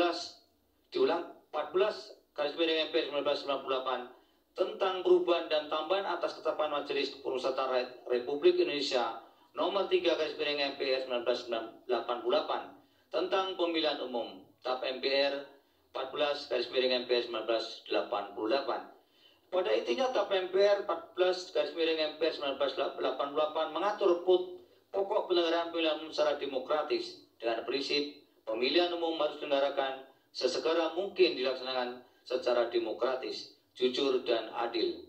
MPR 1998 tentang perubahan dan tambahan atas ketetapan Majelis Pemusyawaratan Republik Indonesia nomor 3 MPR 1988 tentang pemilihan umum TAP MPR 14 MPR 1988. Pada intinya TAP MPR 14 MPR 1988 mengatur pokok penyelenggaraan pemilihan umum secara demokratis dengan prinsip pemilihan umum harus diselenggarakan sesegera mungkin dilaksanakan secara demokratis, jujur dan adil.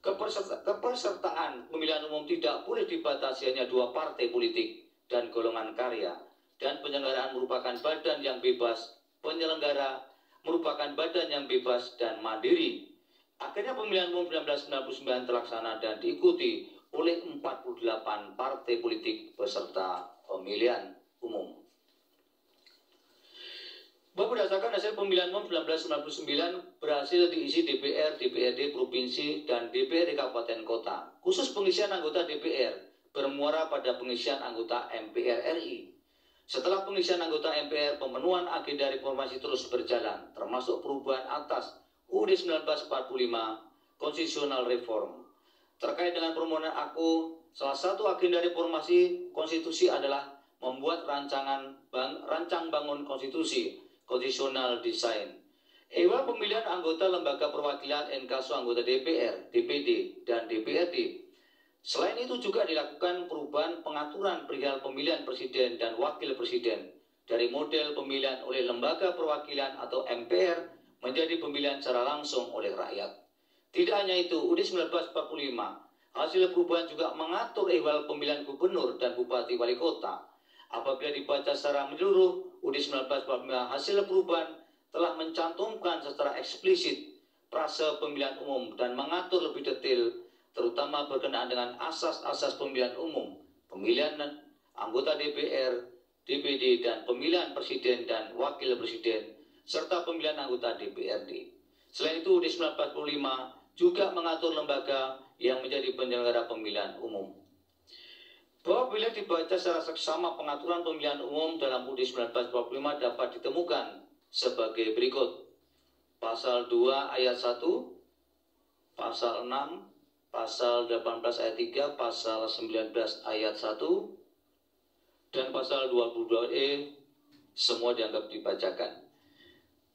Kepesertaan pemilihan umum tidak boleh dibatasi hanya 2 partai politik dan golongan karya, dan penyelenggaraan merupakan badan yang bebas, penyelenggara merupakan badan yang bebas dan mandiri. Akhirnya pemilihan umum 1999 terlaksana dan diikuti oleh 48 partai politik peserta pemilihan umum. Berdasarkan hasil pemilihan umum 1999 berhasil diisi DPR, DPRD Provinsi, dan DPRD Kabupaten Kota. Khusus pengisian anggota DPR bermuara pada pengisian anggota MPR RI. Setelah pengisian anggota MPR, pemenuhan agenda reformasi terus berjalan, termasuk perubahan atas UUD 1945 Constitutional Reform. Terkait dengan permohonan aku, salah satu agenda reformasi konstitusi adalah membuat rancang bangun konstitusi, Constitutional Design. Ehwal pemilihan anggota lembaga perwakilan NKSU anggota DPR, DPD, dan DPRD. Selain itu juga dilakukan perubahan pengaturan perihal pemilihan presiden dan wakil presiden dari model pemilihan oleh lembaga perwakilan atau MPR menjadi pemilihan secara langsung oleh rakyat. Tidak hanya itu, UUD 1945 hasil perubahan juga mengatur ehwal pemilihan gubernur dan bupati wali kota. Apabila dibaca secara menyeluruh, UUD 1945 hasil perubahan telah mencantumkan secara eksplisit prase pemilihan umum dan mengatur lebih detail, terutama berkenaan dengan asas-asas pemilihan umum, pemilihan anggota DPR, DPD, dan pemilihan presiden dan wakil presiden, serta pemilihan anggota DPRD. Selain itu, UUD 1945 juga mengatur lembaga yang menjadi penyelenggara pemilihan umum. Bahwa bila dibaca secara seksama pengaturan pemilihan umum dalam UUD 1945 dapat ditemukan sebagai berikut. Pasal 2 ayat 1, Pasal 6, Pasal 18 ayat 3, Pasal 19 ayat 1, dan Pasal 22E semua dianggap dibacakan.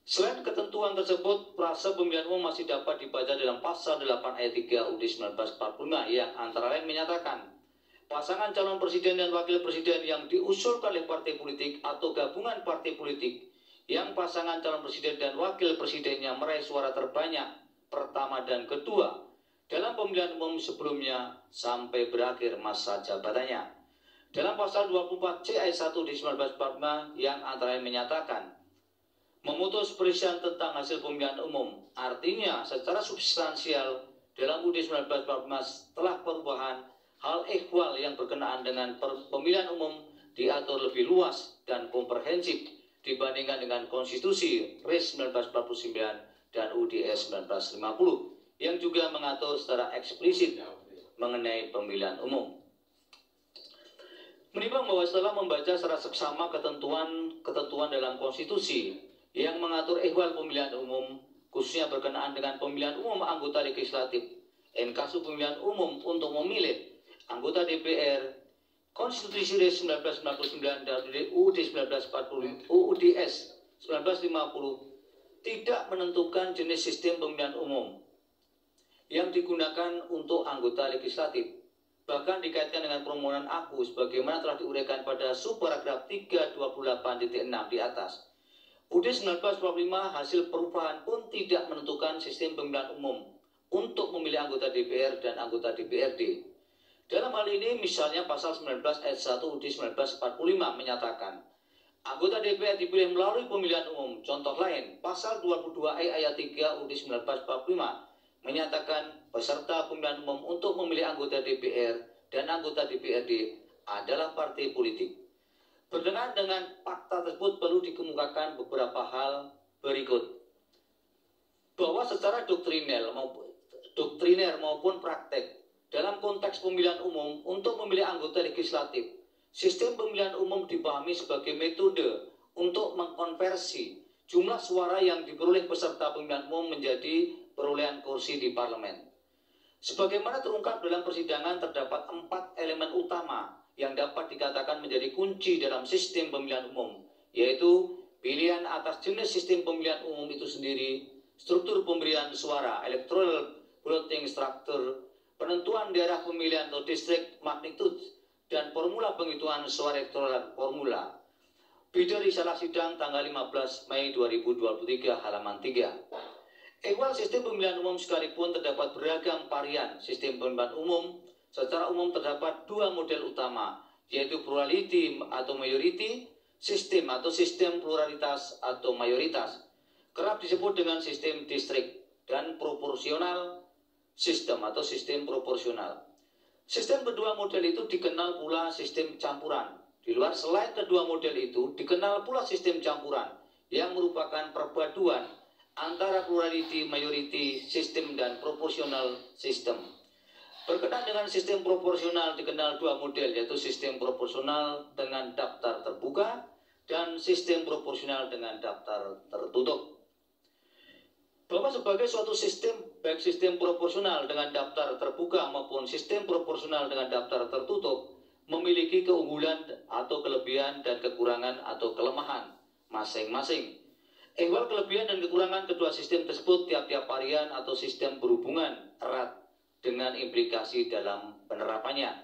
Selain ketentuan tersebut, prase pemilihan umum masih dapat dibaca dalam Pasal 8 ayat 3 UUD 1945 yang antara lain menyatakan pasangan calon presiden dan wakil presiden yang diusulkan oleh partai politik atau gabungan partai politik yang pasangan calon presiden dan wakil presidennya meraih suara terbanyak pertama dan kedua dalam pemilihan umum sebelumnya sampai berakhir masa jabatannya. Dalam Pasal 24C ayat 1 di 1945 yang antara lain menyatakan memutus perselisihan tentang hasil pemilihan umum, artinya secara substansial dalam UUD 1945 telah perubahan hal ehwal yang berkenaan dengan pemilihan umum diatur lebih luas dan komprehensif dibandingkan dengan Konstitusi RIS 1949 dan UUDS 1950 yang juga mengatur secara eksplisit mengenai pemilihan umum. Menimbang bahwa setelah membaca secara seksama ketentuan dalam konstitusi yang mengatur ehwal pemilihan umum, khususnya berkenaan dengan pemilihan umum anggota legislatif, NKSU pemilihan umum untuk memilih anggota DPR, Konstitusi RIS 1999 dan UUD 1940, UUDS 1950 tidak menentukan jenis sistem pemilihan umum yang digunakan untuk anggota legislatif. Bahkan dikaitkan dengan permohonan aku sebagaimana telah diuraikan pada subparagraf 328.6 di atas. UUD 1945 hasil perubahan pun tidak menentukan sistem pemilihan umum untuk memilih anggota DPR dan anggota DPRD. Dalam hal ini misalnya pasal 19 ayat 1 UUD 1945 menyatakan anggota DPR dipilih melalui pemilihan umum. Contoh lain, pasal 22E ayat 3 UUD 1945 menyatakan peserta pemilihan umum untuk memilih anggota DPR dan anggota DPRD adalah partai politik. Berkenaan dengan fakta tersebut perlu dikemukakan beberapa hal berikut. Bahwa secara doktriner maupun praktek, dalam konteks pemilihan umum untuk memilih anggota legislatif, sistem pemilihan umum dipahami sebagai metode untuk mengkonversi jumlah suara yang diperoleh peserta pemilihan umum menjadi perolehan kursi di parlemen. Sebagaimana terungkap dalam persidangan, terdapat 4 elemen utama yang dapat dikatakan menjadi kunci dalam sistem pemilihan umum, yaitu pilihan atas jenis sistem pemilihan umum itu sendiri, struktur pemberian suara, electoral voting structure, penentuan daerah pemilihan atau district magnitude, dan formula penghitungan suara elektoral formula. Bida risalah sidang tanggal 15 Mei 2023 halaman 3. Ehwal sistem pemilihan umum sekalipun terdapat beragam varian sistem pemilihan umum, secara umum terdapat 2 model utama, yaitu plurality atau majority, sistem atau sistem pluralitas atau mayoritas, kerap disebut dengan sistem distrik, dan proporsional sistem atau sistem proporsional. Sistem kedua model itu dikenal pula sistem campuran. Di luar selain kedua model itu dikenal pula sistem campuran yang merupakan perpaduan antara plurality, majority, sistem dan proporsional sistem. Berkenaan dengan sistem proporsional dikenal 2 model, yaitu sistem proporsional dengan daftar terbuka dan sistem proporsional dengan daftar tertutup. Bahwa sebagai suatu sistem, baik sistem proporsional dengan daftar terbuka maupun sistem proporsional dengan daftar tertutup, memiliki keunggulan atau kelebihan dan kekurangan atau kelemahan masing-masing. Ehwal kelebihan dan kekurangan kedua sistem tersebut tiap-tiap varian atau sistem berhubungan erat dengan implikasi dalam penerapannya.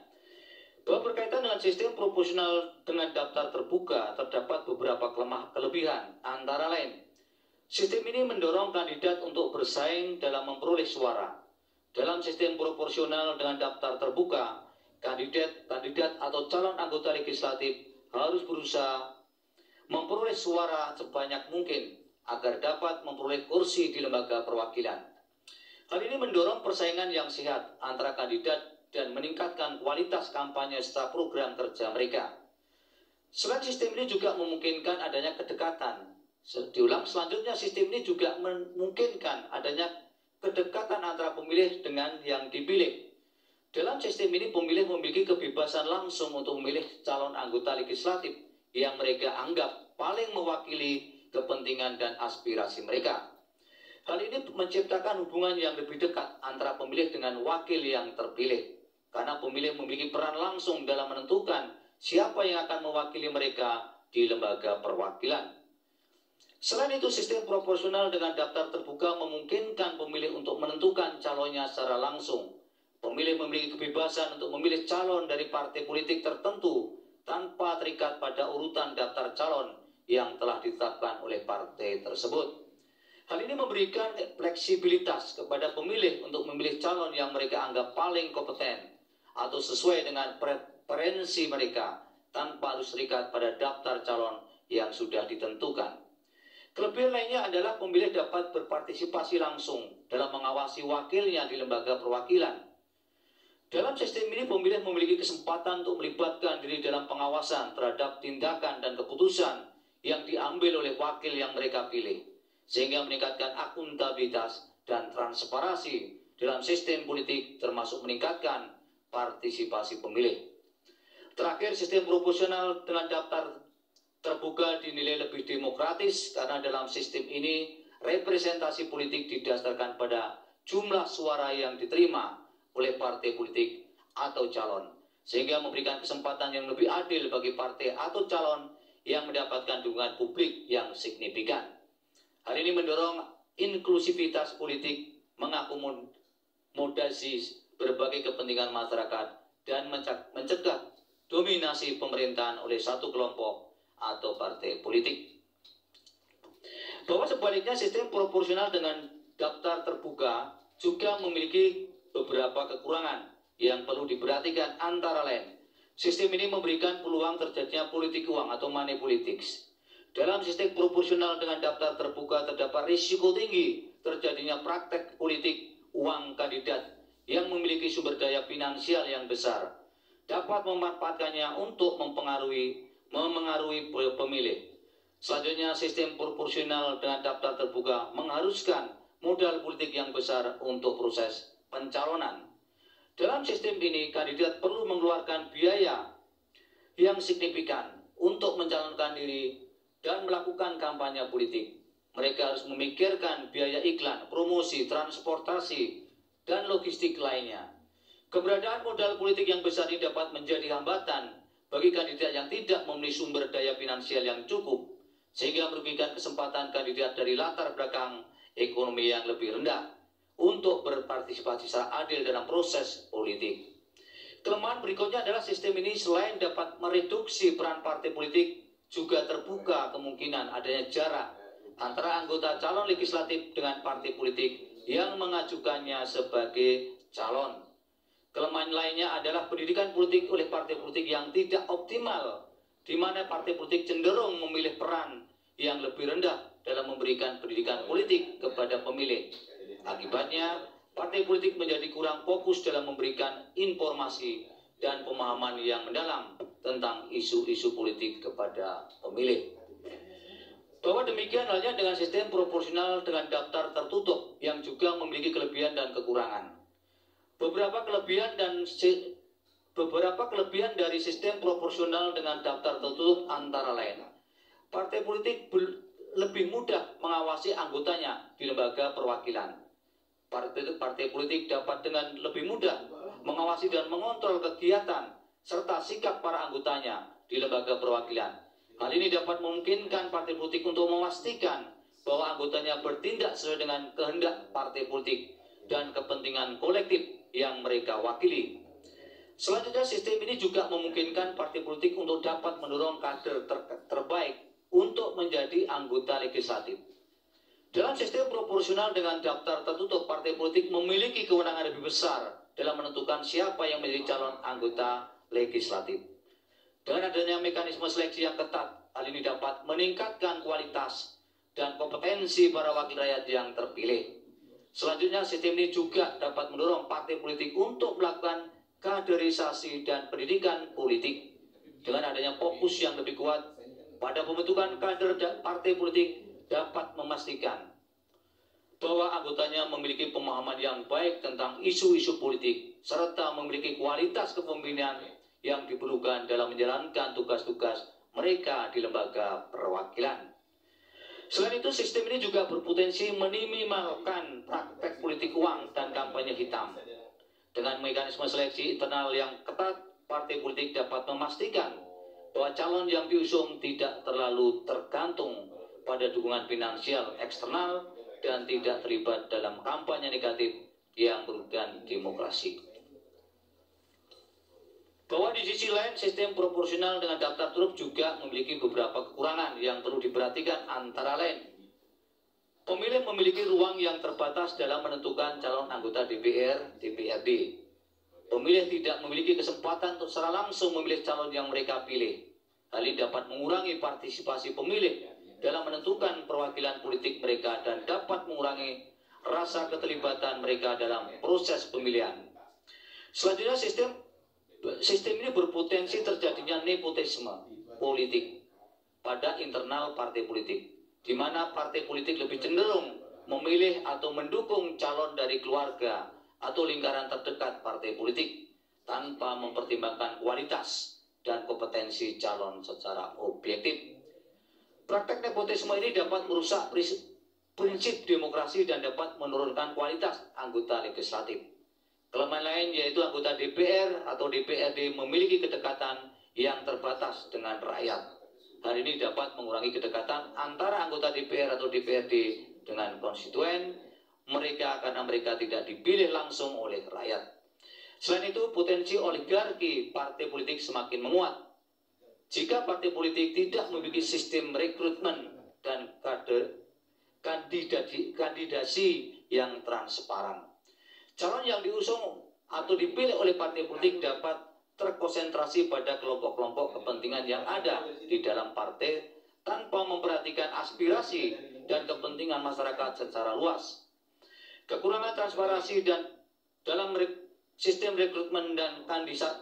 Bahwa berkaitan dengan sistem proporsional dengan daftar terbuka terdapat beberapa kelebihan, antara lain sistem ini mendorong kandidat untuk bersaing dalam memperoleh suara. Dalam sistem proporsional dengan daftar terbuka, kandidat atau calon anggota legislatif harus berusaha memperoleh suara sebanyak mungkin agar dapat memperoleh kursi di lembaga perwakilan. Hal ini mendorong persaingan yang sehat antara kandidat dan meningkatkan kualitas kampanye serta program kerja mereka. Selain sistem ini juga memungkinkan adanya kedekatan. Selanjutnya sistem ini juga memungkinkan adanya kedekatan antara pemilih dengan yang dipilih. Dalam sistem ini pemilih memiliki kebebasan langsung untuk memilih calon anggota legislatif yang mereka anggap paling mewakili kepentingan dan aspirasi mereka. Hal ini menciptakan hubungan yang lebih dekat antara pemilih dengan wakil yang terpilih, karena pemilih memiliki peran langsung dalam menentukan siapa yang akan mewakili mereka di lembaga perwakilan. Selain itu, sistem proporsional dengan daftar terbuka memungkinkan pemilih untuk menentukan calonnya secara langsung. Pemilih memiliki kebebasan untuk memilih calon dari partai politik tertentu tanpa terikat pada urutan daftar calon yang telah ditetapkan oleh partai tersebut. Hal ini memberikan fleksibilitas kepada pemilih untuk memilih calon yang mereka anggap paling kompeten atau sesuai dengan preferensi mereka tanpa harus terikat pada daftar calon yang sudah ditentukan. Kelebihan lainnya adalah pemilih dapat berpartisipasi langsung dalam mengawasi wakilnya di lembaga perwakilan. Dalam sistem ini pemilih memiliki kesempatan untuk melibatkan diri dalam pengawasan terhadap tindakan dan keputusan yang diambil oleh wakil yang mereka pilih, sehingga meningkatkan akuntabilitas dan transparansi dalam sistem politik, termasuk meningkatkan partisipasi pemilih. Terakhir, sistem proporsional dengan daftar terbuka dinilai lebih demokratis karena dalam sistem ini representasi politik didasarkan pada jumlah suara yang diterima oleh partai politik atau calon, sehingga memberikan kesempatan yang lebih adil bagi partai atau calon yang mendapatkan dukungan publik yang signifikan. Hal ini mendorong inklusivitas politik, mengakomodasi berbagai kepentingan masyarakat, dan mencegah dominasi pemerintahan oleh satu kelompok atau partai politik. Bahwa sebaliknya sistem proporsional dengan daftar terbuka juga memiliki beberapa kekurangan yang perlu diperhatikan, antara lain sistem ini memberikan peluang terjadinya politik uang atau money politics. Dalam sistem proporsional dengan daftar terbuka terdapat risiko tinggi terjadinya praktek politik uang kandidat yang memiliki sumber daya finansial yang besar dapat memanfaatkannya untuk memengaruhi pemilih. Selanjutnya, sistem proporsional dengan daftar terbuka mengharuskan modal politik yang besar untuk proses pencalonan. Dalam sistem ini, kandidat perlu mengeluarkan biaya yang signifikan untuk mencalonkan diri dan melakukan kampanye politik. Mereka harus memikirkan biaya iklan, promosi, transportasi, dan logistik lainnya. Keberadaan modal politik yang besar ini dapat menjadi hambatan bagi kandidat yang tidak memiliki sumber daya finansial yang cukup, sehingga merugikan kesempatan kandidat dari latar belakang ekonomi yang lebih rendah untuk berpartisipasi secara adil dalam proses politik. Kelemahan berikutnya adalah sistem ini selain dapat mereduksi peran partai politik, juga terbuka kemungkinan adanya jarak antara anggota calon legislatif dengan partai politik yang mengajukannya sebagai calon. Kelemahan lainnya adalah pendidikan politik oleh partai politik yang tidak optimal, di mana partai politik cenderung memilih peran yang lebih rendah dalam memberikan pendidikan politik kepada pemilih. Akibatnya, partai politik menjadi kurang fokus dalam memberikan informasi dan pemahaman yang mendalam tentang isu-isu politik kepada pemilih. Bahwa demikian halnya dengan sistem proporsional dengan daftar tertutup yang juga memiliki kelebihan dan kekurangan. Beberapa kelebihan dari sistem proporsional dengan daftar tertutup antara lain: partai politik lebih mudah mengawasi anggotanya di lembaga perwakilan. Partai politik dapat dengan lebih mudah mengawasi dan mengontrol kegiatan serta sikap para anggotanya di lembaga perwakilan. Hal ini dapat memungkinkan partai politik untuk memastikan bahwa anggotanya bertindak sesuai dengan kehendak partai politik dan kepentingan kolektif yang mereka wakili. Selanjutnya, sistem ini juga memungkinkan partai politik untuk dapat mendorong kader terbaik untuk menjadi anggota legislatif. Dalam sistem proporsional dengan daftar tertutup, partai politik memiliki kewenangan lebih besar dalam menentukan siapa yang menjadi calon anggota legislatif. Dengan adanya mekanisme seleksi yang ketat, hal ini dapat meningkatkan kualitas dan kompetensi para wakil rakyat yang terpilih. Selanjutnya, sistem ini juga dapat mendorong partai politik untuk melakukan kaderisasi dan pendidikan politik. Dengan adanya fokus yang lebih kuat pada pembentukan kader dan partai politik dapat memastikan bahwa anggotanya memiliki pemahaman yang baik tentang isu-isu politik serta memiliki kualitas kepemimpinan yang diperlukan dalam menjalankan tugas-tugas mereka di lembaga perwakilan. Selain itu, sistem ini juga berpotensi meminimalkan praktek politik uang dan kampanye hitam. Dengan mekanisme seleksi internal yang ketat, partai politik dapat memastikan bahwa calon yang diusung tidak terlalu tergantung pada dukungan finansial eksternal dan tidak terlibat dalam kampanye negatif yang merugikan demokrasi. Bahwa di sisi lain, sistem proporsional dengan daftar tertutup juga memiliki beberapa kekurangan yang perlu diperhatikan, antara lain: pemilih memiliki ruang yang terbatas dalam menentukan calon anggota DPR, DPRD. Pemilih tidak memiliki kesempatan untuk secara langsung memilih calon yang mereka pilih. Hal ini dapat mengurangi partisipasi pemilih dalam menentukan perwakilan politik mereka dan dapat mengurangi rasa keterlibatan mereka dalam proses pemilihan. Selanjutnya, sistem ini berpotensi terjadinya nepotisme politik pada internal partai politik, di mana partai politik lebih cenderung memilih atau mendukung calon dari keluarga atau lingkaran terdekat partai politik tanpa mempertimbangkan kualitas dan kompetensi calon secara objektif. Praktek nepotisme ini dapat merusak prinsip demokrasi dan dapat menurunkan kualitas anggota legislatif. Kelemahan lain yaitu anggota DPR atau DPRD memiliki kedekatan yang terbatas dengan rakyat. Hal ini dapat mengurangi kedekatan antara anggota DPR atau DPRD dengan konstituen mereka karena mereka tidak dipilih langsung oleh rakyat. Selain itu, potensi oligarki partai politik semakin menguat. Jika partai politik tidak memiliki sistem rekrutmen dan kandidasi yang transparan, calon yang diusung atau dipilih oleh partai politik dapat terkonsentrasi pada kelompok-kelompok kepentingan yang ada di dalam partai tanpa memperhatikan aspirasi dan kepentingan masyarakat secara luas. Kekurangan transparansi dan dalam sistem rekrutmen dan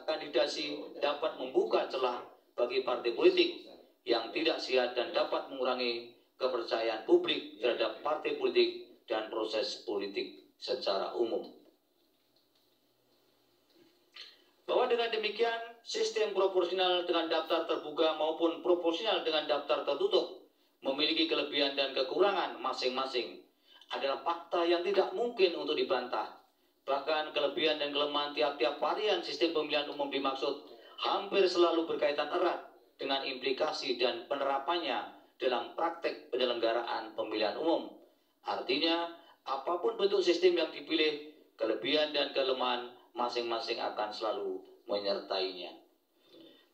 kandidasi dapat membuka celah bagi partai politik yang tidak sehat dan dapat mengurangi kepercayaan publik terhadap partai politik dan proses politik secara umum. bahwa dengan demikian sistem proporsional dengan daftar terbuka maupun proporsional dengan daftar tertutup memiliki kelebihan dan kekurangan masing-masing adalah fakta yang tidak mungkin untuk dibantah. Bahkan kelebihan dan kelemahan tiap-tiap varian sistem pemilihan umum dimaksud hampir selalu berkaitan erat dengan implikasi dan penerapannya dalam praktek penyelenggaraan pemilihan umum. Artinya, apapun bentuk sistem yang dipilih, kelebihan dan kelemahan masing-masing akan selalu menyertainya.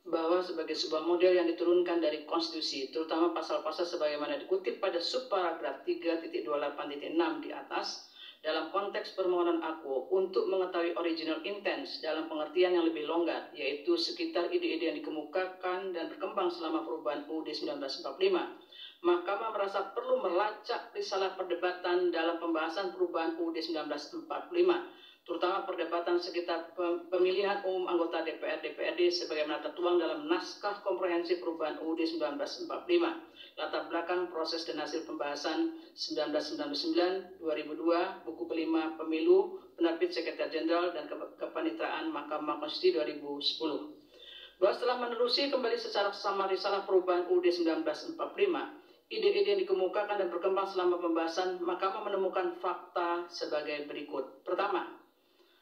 Bahwa sebagai sebuah model yang diturunkan dari konstitusi, terutama pasal-pasal sebagaimana dikutip pada subparagraf 3.28.6 di atas, dalam konteks permohonan aku untuk mengetahui original intent dalam pengertian yang lebih longgar, yaitu sekitar ide-ide yang dikemukakan dan berkembang selama perubahan UUD 1945, Mahkamah merasa perlu melacak risalah perdebatan dalam pembahasan perubahan UUD 1945, terutama perdebatan sekitar pemilihan umum anggota DPR DPRD sebagaimana tertuang dalam naskah komprehensif perubahan UUD 1945, latar belakang proses dan hasil pembahasan 1999, 2002, buku kelima Pemilu, penerbit Sekretariat Jenderal dan Kepanitraan Mahkamah Konstitusi 2010. Bahwa setelah menelusuri kembali secara seksama risalah perubahan UUD 1945, ide-ide yang dikemukakan dan berkembang selama pembahasan, Mahkamah menemukan fakta sebagai berikut. Pertama,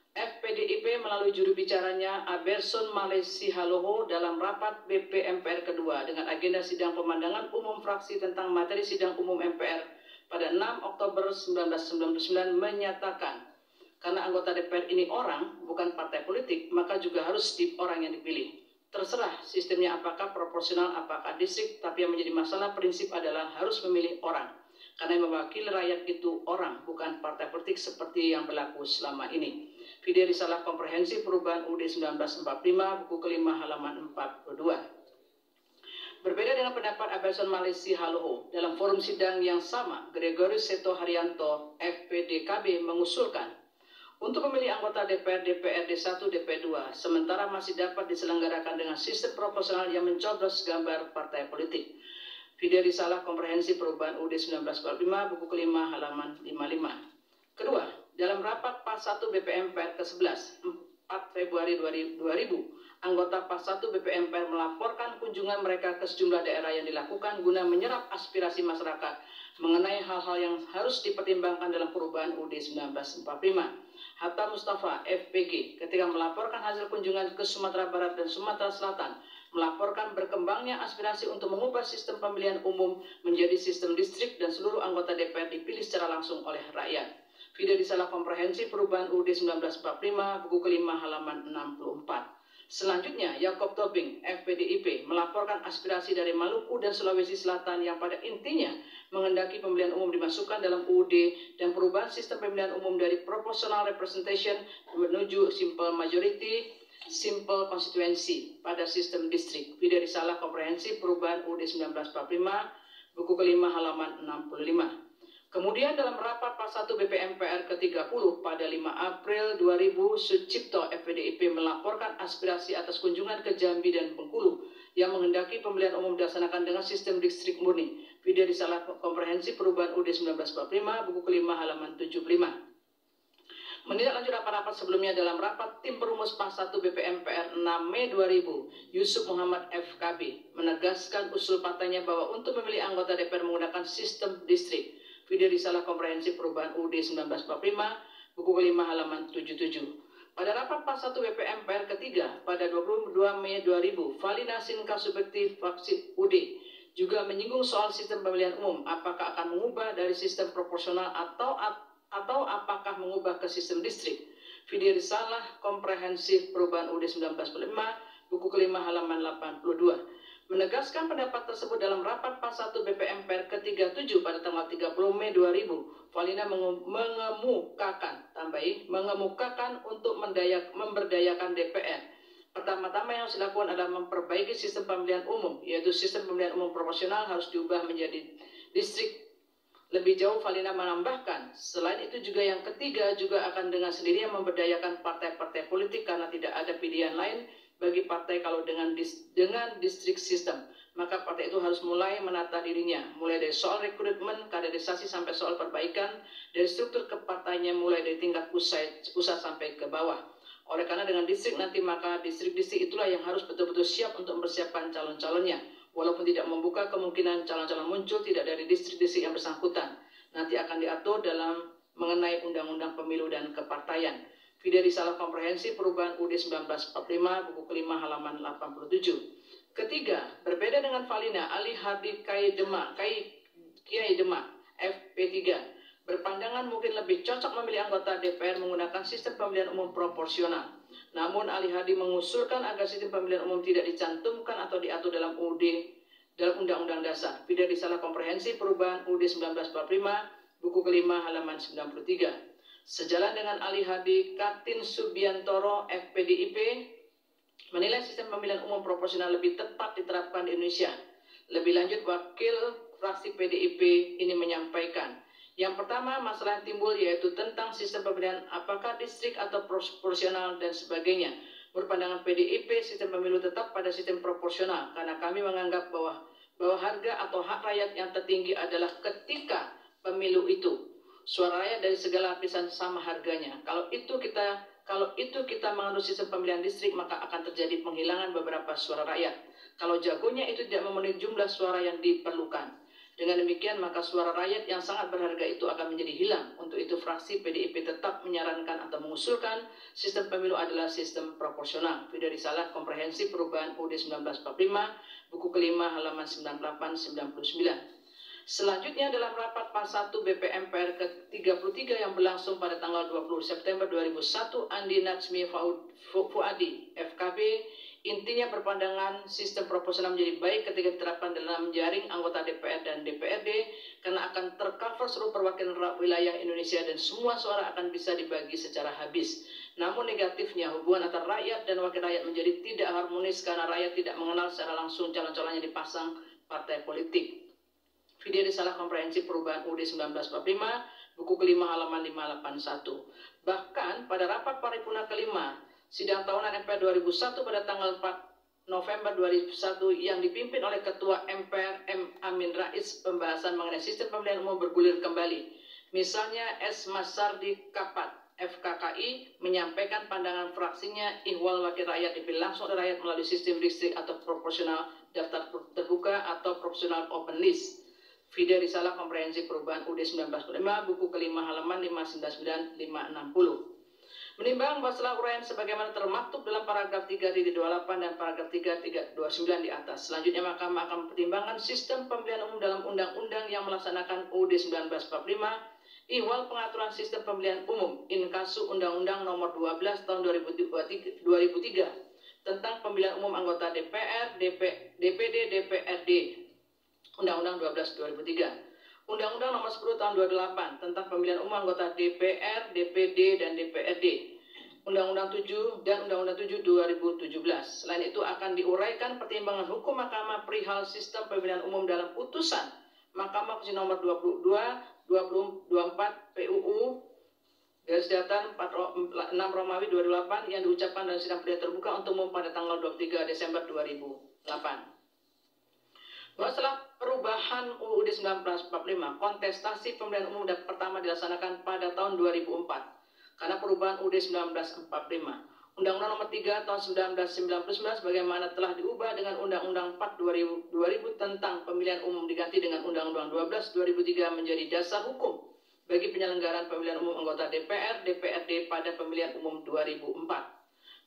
FPDIP melalui juru bicaranya Aberson Malesi Haloho dalam rapat BP MPR kedua dengan agenda sidang pemandangan umum fraksi tentang materi sidang umum MPR pada 6 Oktober 1999 menyatakan, karena anggota DPR ini orang, bukan partai politik, maka juga harus orang yang dipilih. Terserah sistemnya apakah proporsional, apakah distrik, tapi yang menjadi masalah prinsip adalah harus memilih orang. Karena yang mewakili rakyat itu orang, bukan partai politik seperti yang berlaku selama ini. Video risalah komprehensif perubahan UUD 1945, buku kelima halaman 42. Berbeda dengan pendapat Aberson Malesi Haloho, dalam forum sidang yang sama, Gregorius Seto Haryanto, FPDKB mengusulkan untuk memilih anggota DPR DPRD 1 DP2 sementara masih dapat diselenggarakan dengan sistem proporsional yang mencoblos gambar partai politik. Video risalah komprehensif perubahan UUD 1945, buku kelima halaman 55. Kedua, dalam rapat PAS 1 BP MPR ke-11, 4 Februari 2000, anggota PAS 1 BP MPR melaporkan kunjungan mereka ke sejumlah daerah yang dilakukan guna menyerap aspirasi masyarakat mengenai hal-hal yang harus dipertimbangkan dalam perubahan UUD 1945. Hatta Mustafa, FPG, ketika melaporkan hasil kunjungan ke Sumatera Barat dan Sumatera Selatan, melaporkan berkembangnya aspirasi untuk mengubah sistem pemilihan umum menjadi sistem distrik dan seluruh anggota DPR dipilih secara langsung oleh rakyat. Video risalah komprehensif perubahan UUD 1945, buku kelima halaman 64. Selanjutnya, Yakob Tobing, FPDIP, melaporkan aspirasi dari Maluku dan Sulawesi Selatan yang pada intinya menghendaki pemilihan umum dimasukkan dalam UUD dan perubahan sistem pemilihan umum dari proportional representation menuju simple majority, simple constituency pada sistem distrik. Video risalah komprehensif perubahan UUD 1945, buku kelima halaman 65. Kemudian dalam rapat PAS 1 BP MPR ke-30 pada 5 April 2000, Sucipto FPDIP melaporkan aspirasi atas kunjungan ke Jambi dan Bengkulu yang menghendaki pemilihan umum dilaksanakan dengan sistem distrik murni. Video risalah komprehensif perubahan UUD 1945, buku kelima halaman 75. Menindaklanjut rapat-rapat sebelumnya dalam rapat tim perumus PAS 1 BP MPR 6 Mei 2000, Yusuf Muhammad FKB menegaskan usul partainya bahwa untuk memilih anggota DPR menggunakan sistem distrik. Video risalah komprehensif perubahan UUD 1945, buku kelima halaman 77. Pada rapat PAS 1 BP MPR ketiga pada 22 Mei 2000, Valina Sinka Subjektif Fraksi UD juga menyinggung soal sistem pemilihan umum, apakah akan mengubah dari sistem proporsional atau apakah mengubah ke sistem distrik. Video risalah komprehensif perubahan UUD 1945, buku kelima halaman 82. Menegaskan pendapat tersebut dalam rapat PAS 1 BP MPR ke-37 pada tanggal 30 Mei 2000, Valina mengemukakan untuk memberdayakan DPR. Pertama-tama yang harus dilakukan adalah memperbaiki sistem pemilihan umum, yaitu sistem pemilihan umum proporsional harus diubah menjadi distrik. Lebih jauh, Valina menambahkan, selain itu juga yang ketiga juga akan dengan sendirinya memberdayakan partai-partai politik karena tidak ada pilihan lain bagi partai kalau dengan distrik sistem, maka partai itu harus mulai menata dirinya, mulai dari soal rekrutmen, kaderisasi sampai soal perbaikan, dari struktur kepartainya mulai dari tingkat pusat sampai ke bawah. Oleh karena dengan distrik nanti, maka distrik-distrik itulah yang harus betul-betul siap untuk mempersiapkan calon-calonnya, walaupun tidak membuka kemungkinan calon-calon muncul tidak dari distrik-distrik yang bersangkutan. Nanti akan diatur dalam mengenai Undang-Undang Pemilu dan Kepartaian. Video risalah komprehensif perubahan UUD 1945 buku kelima halaman 87. Ketiga, berbeda dengan Valina, Ali Hardi Kiai Demak, FP3, berpandangan mungkin lebih cocok memilih anggota DPR menggunakan sistem pemilihan umum proporsional. Namun Ali Hadi mengusulkan agar sistem pemilihan umum tidak dicantumkan atau diatur dalam Undang-Undang Dasar. Video risalah komprehensif perubahan UUD 1945 buku kelima halaman 93. Sejalan dengan Ali Hadi, Katin Subiantoro, FPDIP, menilai sistem pemilihan umum proporsional lebih tepat diterapkan di Indonesia. Lebih lanjut, wakil fraksi PDIP ini menyampaikan, yang pertama, masalah yang timbul yaitu tentang sistem pemilihan apakah distrik atau proporsional dan sebagainya. Menurut pandangan PDIP, sistem pemilu tetap pada sistem proporsional karena kami menganggap bahwa harga atau hak rakyat yang tertinggi adalah ketika pemilu itu suara rakyat dari segala lapisan sama harganya. Kalau itu kita menganut sistem pemilihan distrik, maka akan terjadi penghilangan beberapa suara rakyat. Kalau jagonya itu tidak memenuhi jumlah suara yang diperlukan. Dengan demikian, maka suara rakyat yang sangat berharga itu akan menjadi hilang. Untuk itu, fraksi PDIP tetap menyarankan atau mengusulkan sistem pemilu adalah sistem proporsional. Video risalah komprehensif perubahan UUD 1945, buku kelima halaman 98-99. Selanjutnya dalam rapat PAS 1 BPM PR ke-33 yang berlangsung pada tanggal 20 September 2001, Andi Natsmi Fuadi, FKB, intinya berpandangan sistem proporsional menjadi baik ketika diterapkan dalam jaring anggota DPR dan DPRD karena akan tercover seluruh perwakilan wilayah Indonesia dan semua suara akan bisa dibagi secara habis. Namun negatifnya hubungan antara rakyat dan wakil rakyat menjadi tidak harmonis karena rakyat tidak mengenal secara langsung calon-calon yang dipasang partai politik. Video risalah komprehensif perubahan UUD 1945 buku kelima halaman 581. Bahkan pada rapat paripurna kelima sidang tahunan MPR 2001 pada tanggal 4 November 2001 yang dipimpin oleh Ketua MPR M. Amin Rais, pembahasan mengenai sistem pemilihan umum bergulir kembali. Misalnya S. Masardi Kapat, FKKI, menyampaikan pandangan fraksinya ihwal wakil rakyat dipilih langsung oleh rakyat melalui sistem distrik atau proporsional daftar terbuka atau proporsional open list. Video risalah komprehensif perubahan UUD 1945 buku kelima halaman 599-560. Menimbang masalah uraian sebagaimana termaktub dalam paragraf 3.28 dan paragraf 3.29 di atas. Selanjutnya Mahkamah akan mempertimbangkan sistem pemilihan umum dalam undang-undang yang melaksanakan UUD 1945, ihwal pengaturan sistem pemilihan umum inkasu Undang-Undang Nomor 12 Tahun 2003 tentang pemilihan umum anggota DPR, DPD, DPRD. Undang-Undang 12 2003, Undang-Undang Nomor 10 Tahun 2008 tentang pemilihan umum anggota DPR, DPD, dan DPRD, Undang-Undang 7 dan Undang-Undang 7 2017. Selain itu akan diuraikan pertimbangan hukum Mahkamah perihal sistem pemilihan umum dalam putusan Mahkamah Konstitusi Nomor 22 2024 PUU garis datar 6 Romawi 2008 yang diucapkan dalam sidang perdana terbuka untuk umum pada tanggal 23 Desember 2008. Masalah perubahan UUD 1945, kontestasi pemilihan umum pertama dilaksanakan pada tahun 2004 karena perubahan UUD 1945. Undang-Undang Nomor 3 Tahun 1999 sebagaimana telah diubah dengan Undang-Undang 4 2000 tentang pemilihan umum diganti dengan Undang-Undang 12 2003 menjadi dasar hukum bagi penyelenggaraan pemilihan umum anggota DPR, DPRD pada pemilihan umum 2004.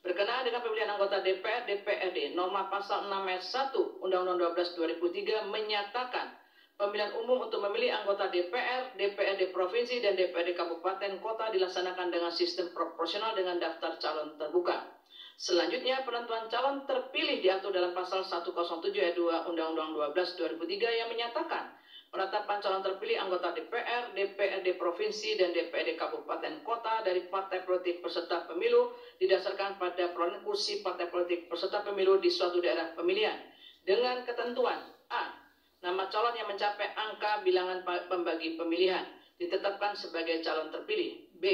Berkenaan dengan pemilihan anggota DPR, DPRD, norma pasal 6 ayat 1 Undang-Undang 12 2003 menyatakan pemilihan umum untuk memilih anggota DPR, DPRD provinsi, dan DPRD kabupaten kota dilaksanakan dengan sistem proporsional dengan daftar calon terbuka. Selanjutnya, penentuan calon terpilih diatur dalam pasal 107 ayat 2 Undang-Undang 12 2003 yang menyatakan penetapan calon terpilih anggota DPR, DPRD provinsi, dan DPRD kabupaten kota dari partai politik peserta pemilu didasarkan pada perolehan kursi partai politik peserta pemilu di suatu daerah pemilihan dengan ketentuan A. Nama calon yang mencapai angka bilangan pembagi pemilihan ditetapkan sebagai calon terpilih. B.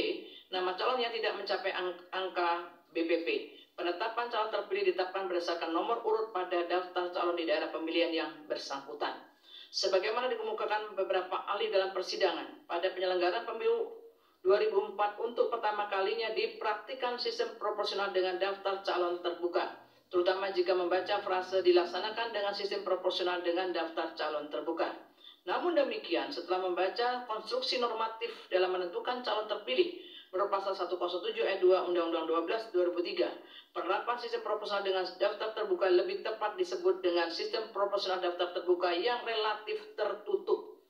Nama calon yang tidak mencapai angka BPP. Penetapan calon terpilih ditetapkan berdasarkan nomor urut pada daftar calon di daerah pemilihan yang bersangkutan. Sebagaimana dikemukakan beberapa ahli dalam persidangan, pada penyelenggaraan pemilu 2004 untuk pertama kalinya dipraktikkan sistem proporsional dengan daftar calon terbuka, terutama jika membaca frase dilaksanakan dengan sistem proporsional dengan daftar calon terbuka. Namun demikian, setelah membaca konstruksi normatif dalam menentukan calon terpilih menurut pasal 107 ayat 2 Undang-Undang 12 2003, penerapan sistem proporsional dengan daftar terbuka lebih tepat disebut dengan sistem proporsional daftar terbuka yang relatif tertutup,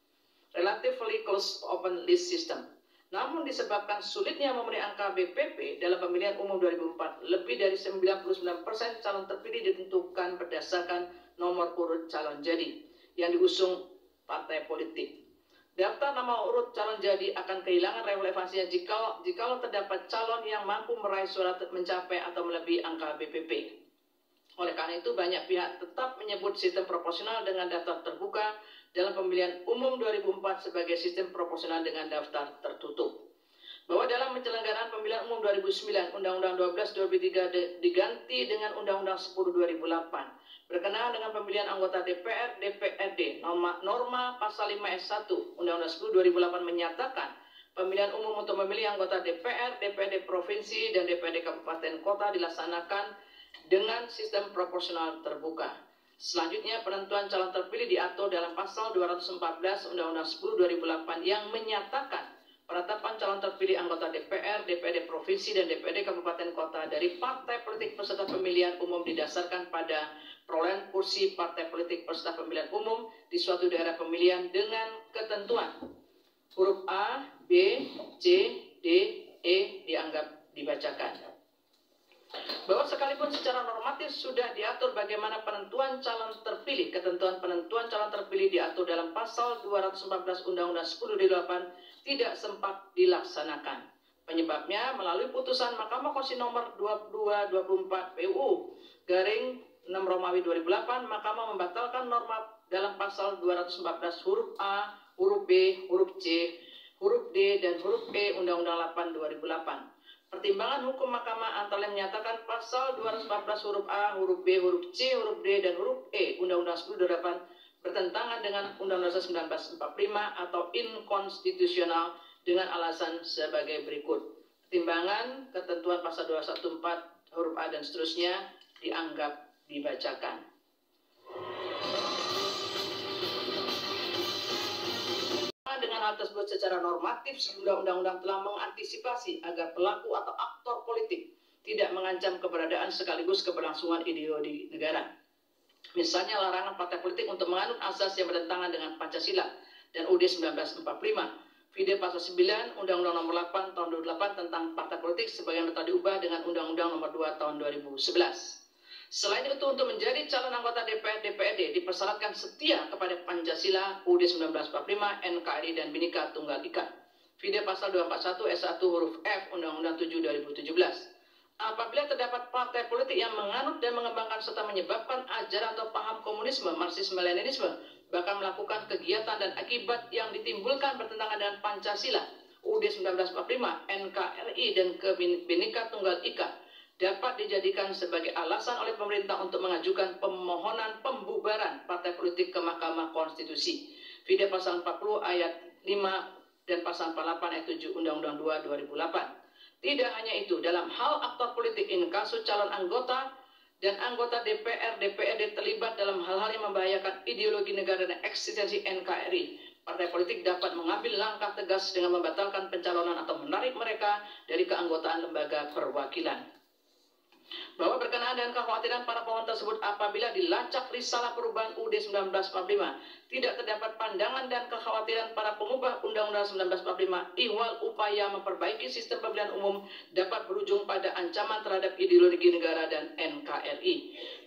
relatively closed open list system. Namun disebabkan sulitnya memenuhi angka BPP dalam pemilihan umum 2004, lebih dari 99% calon terpilih ditentukan berdasarkan nomor urut calon jadi yang diusung partai politik. Daftar nama urut calon jadi akan kehilangan relevansinya jika terdapat calon yang mampu meraih suara mencapai atau melebihi angka BPP. Oleh karena itu, banyak pihak tetap menyebut sistem proporsional dengan daftar terbuka dalam pemilihan umum 2004 sebagai sistem proporsional dengan daftar tertutup. Bahwa dalam penyelenggaraan pemilihan umum 2009, Undang-Undang 12 2003 diganti dengan Undang-Undang 10 2008. Berkenaan dengan pemilihan anggota DPR, DPRD, norma pasal 5 ayat 1 Undang-Undang 10 2008 menyatakan pemilihan umum untuk memilih anggota DPR, DPRD provinsi, dan DPRD kabupaten kota dilaksanakan dengan sistem proporsional terbuka. Selanjutnya, penentuan calon terpilih diatur dalam pasal 214 Undang-Undang 10 2008 yang menyatakan penetapan calon terpilih anggota DPR, DPRD provinsi, dan DPRD kabupaten kota dari partai politik peserta pemilihan umum didasarkan pada perolehan kursi partai politik peserta pemilihan umum di suatu daerah pemilihan dengan ketentuan huruf A, B, C, D, E dianggap dibacakan. Bahwa sekalipun secara normatif sudah diatur bagaimana penentuan calon terpilih, ketentuan penentuan calon terpilih diatur dalam pasal 214 Undang-Undang 10 2008 tidak sempat dilaksanakan. Penyebabnya melalui putusan Mahkamah Konstitusi nomor 2224 PUU garing 6 Romawi 2008, Mahkamah membatalkan norma dalam pasal 214 huruf A, huruf B, huruf C, huruf D, dan huruf E Undang-Undang 8 2008. Pertimbangan hukum Mahkamah antara lain menyatakan pasal 214 huruf A, huruf B, huruf C, huruf D, dan huruf E Undang-Undang 10 2008 bertentangan dengan Undang-Undang 1945 atau inkonstitusional dengan alasan sebagai berikut. Pertimbangan ketentuan pasal 214 huruf A dan seterusnya dianggap dibacakan. Dengan hal tersebut secara normatif, sejumlah undang-undang telah mengantisipasi agar pelaku atau aktor politik tidak mengancam keberadaan sekaligus keberlangsungan ideologi negara. Misalnya larangan partai politik untuk menganut asas yang bertentangan dengan Pancasila dan UUD 1945, Vide pasal 9 Undang-Undang nomor 8 tahun 2008 tentang partai politik sebagaimana telah diubah dengan Undang-Undang nomor 2 tahun 2011. Selain itu, untuk menjadi calon anggota DPR DPRD dipersyaratkan setia kepada Pancasila, UUD 1945, NKRI, dan Bhinneka Tunggal Ika. Vide pasal 241 S1 huruf F Undang-Undang 7 2017. Apabila terdapat partai politik yang menganut dan mengembangkan serta menyebabkan ajaran atau paham komunisme, Marxisme-Leninisme, bahkan melakukan kegiatan dan akibat yang ditimbulkan bertentangan dengan Pancasila, UUD 1945, NKRI, dan Bhinneka Tunggal Ika, dapat dijadikan sebagai alasan oleh pemerintah untuk mengajukan permohonan pembubaran partai politik ke Mahkamah Konstitusi. Vide pasal 40 ayat 5 dan pasal 48 ayat 7 Undang-Undang 2 2008. Tidak hanya itu, dalam hal aktor politik inkasu calon anggota dan anggota DPR, DPRD terlibat dalam hal-hal yang membahayakan ideologi negara dan eksistensi NKRI, partai politik dapat mengambil langkah tegas dengan membatalkan pencalonan atau menarik mereka dari keanggotaan lembaga perwakilan. Bahwa berkenaan dengan kekhawatiran para pemohon tersebut apabila dilacak risalah perubahan UUD 1945 tidak terdapat pandangan dan kekhawatiran para pengubah Undang-Undang 1945, ihwal upaya memperbaiki sistem pemilihan umum dapat berujung pada ancaman terhadap ideologi negara dan NKRI.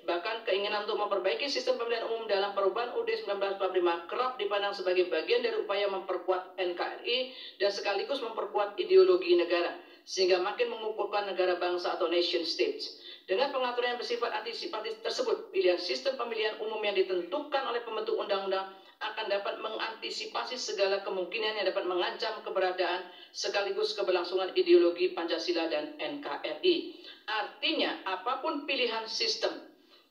Bahkan keinginan untuk memperbaiki sistem pemilihan umum dalam perubahan UUD 1945 kerap dipandang sebagai bagian dari upaya memperkuat NKRI dan sekaligus memperkuat ideologi negara, sehingga makin mengukuhkan negara bangsa atau nation states. Dengan pengaturan yang bersifat antisipatif tersebut, pilihan sistem pemilihan umum yang ditentukan oleh pembentuk undang-undang akan dapat mengantisipasi segala kemungkinan yang dapat mengancam keberadaan sekaligus keberlangsungan ideologi Pancasila dan NKRI. Artinya, apapun pilihan sistem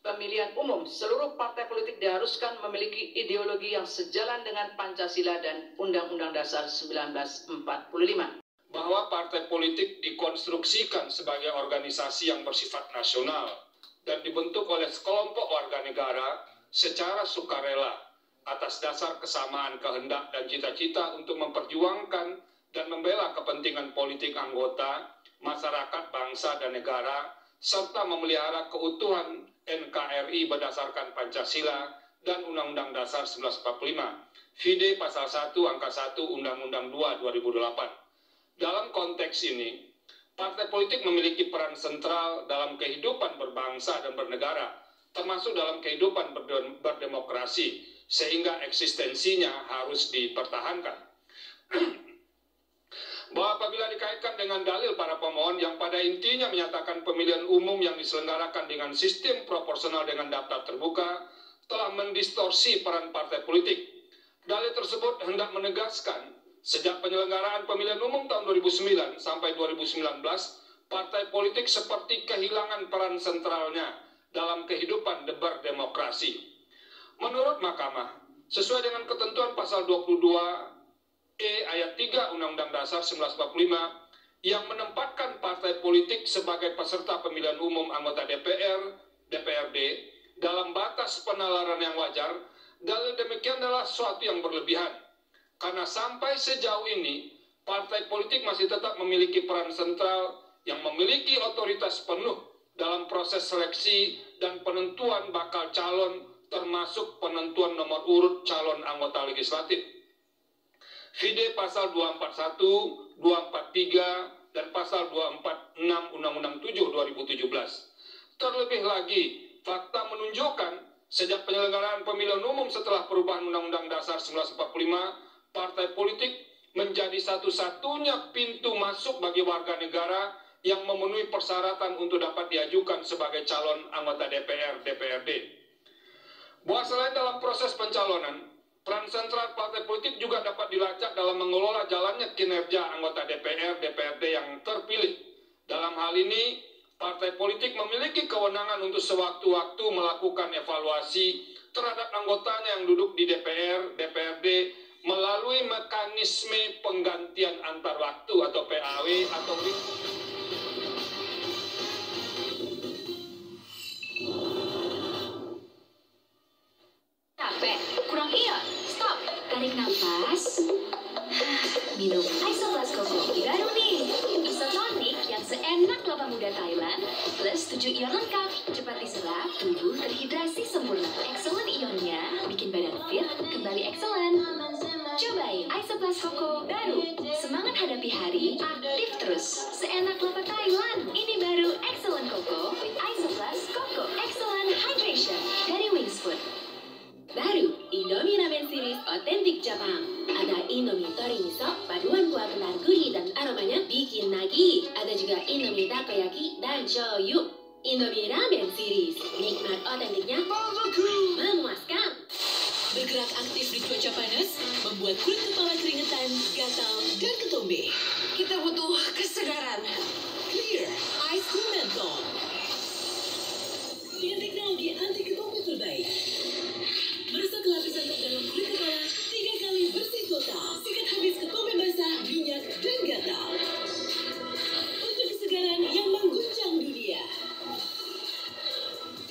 pemilihan umum, seluruh partai politik diharuskan memiliki ideologi yang sejalan dengan Pancasila dan Undang-Undang Dasar 1945. bahwa partai politik dikonstruksikan sebagai organisasi yang bersifat nasional dan dibentuk oleh sekelompok warga negara secara sukarela atas dasar kesamaan kehendak dan cita-cita untuk memperjuangkan dan membela kepentingan politik anggota, masyarakat, bangsa, dan negara, serta memelihara keutuhan NKRI berdasarkan Pancasila dan Undang-Undang Dasar 1945, Fide Pasal 1 Angka 1 Undang-Undang 2 2008. Dalam konteks ini, partai politik memiliki peran sentral dalam kehidupan berbangsa dan bernegara, termasuk dalam kehidupan berdemokrasi, sehingga eksistensinya harus dipertahankan. Bahwa apabila dikaitkan dengan dalil para pemohon yang pada intinya menyatakan pemilihan umum yang diselenggarakan dengan sistem proporsional dengan daftar terbuka telah mendistorsi peran partai politik. Dalil tersebut hendak menegaskan sejak penyelenggaraan pemilihan umum tahun 2009 sampai 2019, partai politik seperti kehilangan peran sentralnya dalam kehidupan berdemokrasi. Menurut Mahkamah, sesuai dengan ketentuan pasal 22E ayat 3 Undang-Undang Dasar 1945 yang menempatkan partai politik sebagai peserta pemilihan umum anggota DPR, DPRD dalam batas penalaran yang wajar, dalil demikian adalah suatu yang berlebihan. Karena sampai sejauh ini, partai politik masih tetap memiliki peran sentral yang memiliki otoritas penuh dalam proses seleksi dan penentuan bakal calon, termasuk penentuan nomor urut calon anggota legislatif. Fide Pasal 241, 243, dan Pasal 246 Undang-Undang 7 2017. Terlebih lagi, fakta menunjukkan sejak penyelenggaraan pemilihan umum setelah perubahan Undang-Undang Dasar 1945, partai politik menjadi satu-satunya pintu masuk bagi warga negara yang memenuhi persyaratan untuk dapat diajukan sebagai calon anggota DPR, DPRD. Bahwa selain dalam proses pencalonan, peran sentral partai politik juga dapat dilacak dalam mengelola jalannya kinerja anggota DPR, DPRD yang terpilih. Dalam hal ini, partai politik memiliki kewenangan untuk sewaktu-waktu melakukan evaluasi terhadap anggotanya yang duduk di DPR, DPRD melalui mekanisme penggantian antar waktu atau PAW atau capek, kurang ion, stop, tarik nafas, minum Isoplas Koko baru nih, isotonik yang seenak kelapa muda Thailand plus 7 ion lengkap, cepat diserap, tubuh terhidrasi sempurna, excellent ionnya bikin badan fit, kembali excellent. Cobain Isoplas Koko baru, semangat hadapi hari, aktif terus, seenak kelapa Thailand, ini baru excellent Koko with Isoplas Koko, excellent hydration dari Wings Food. Baru, Indomie Ramen Series Otentik Jepang. Ada Indomie Tori Miso, paduan kuah kental gurih dan aromanya bikin nagih. Ada juga Indomie Takoyaki dan shoyu. Indomie Ramen Series, nikmat otentiknya memuaskan. Bergerak aktif di cuaca panas, membuat kulit kepala keringetan, gatal, dan ketombe. Kita butuh kesegaran. Clear Ice Cool Menthol. Dengan teknologi anti ketombe terbaik. Meresap lapisan terdalam kulit kepala 3 kali bersih total. Sikat habis ketombe basah, minyak, dan gatal. Untuk kesegaran yang mengguncang dunia.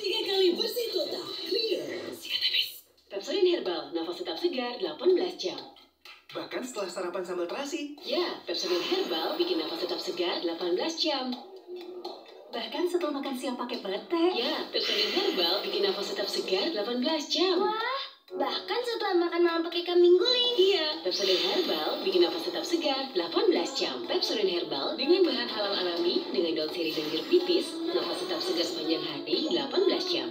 3 kali bersih total. Clear. Sikat habis. Pepsodent Herbal, nafas tetap segar 18 jam. Bahkan setelah sarapan sambal terasi. Ya, Pepsodent Herbal bikin nafas tetap segar 18 jam. Bahkan setelah makan siang pakai pete. Ya, Pepsodent Herbal bikin nafas tetap segar 18 jam. Wah, bahkan setelah makan malam pakai kambing guling. Iya, Pepsodent Herbal bikin nafas tetap segar 18 jam. Pepsodent Herbal dengan bahan halal alami, dengan daun sirih dan jeruk nipis, nafas tetap segar sepanjang hari 18 jam.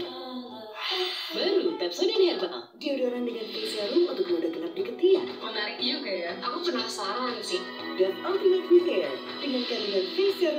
Baru Pepsodent Herbal, Deodoran dengan face serum untuk noda genap di ketiak. Menarik juga ya. Aku penasaran sih. Dan Ultimate Repair dengan kandungan face serum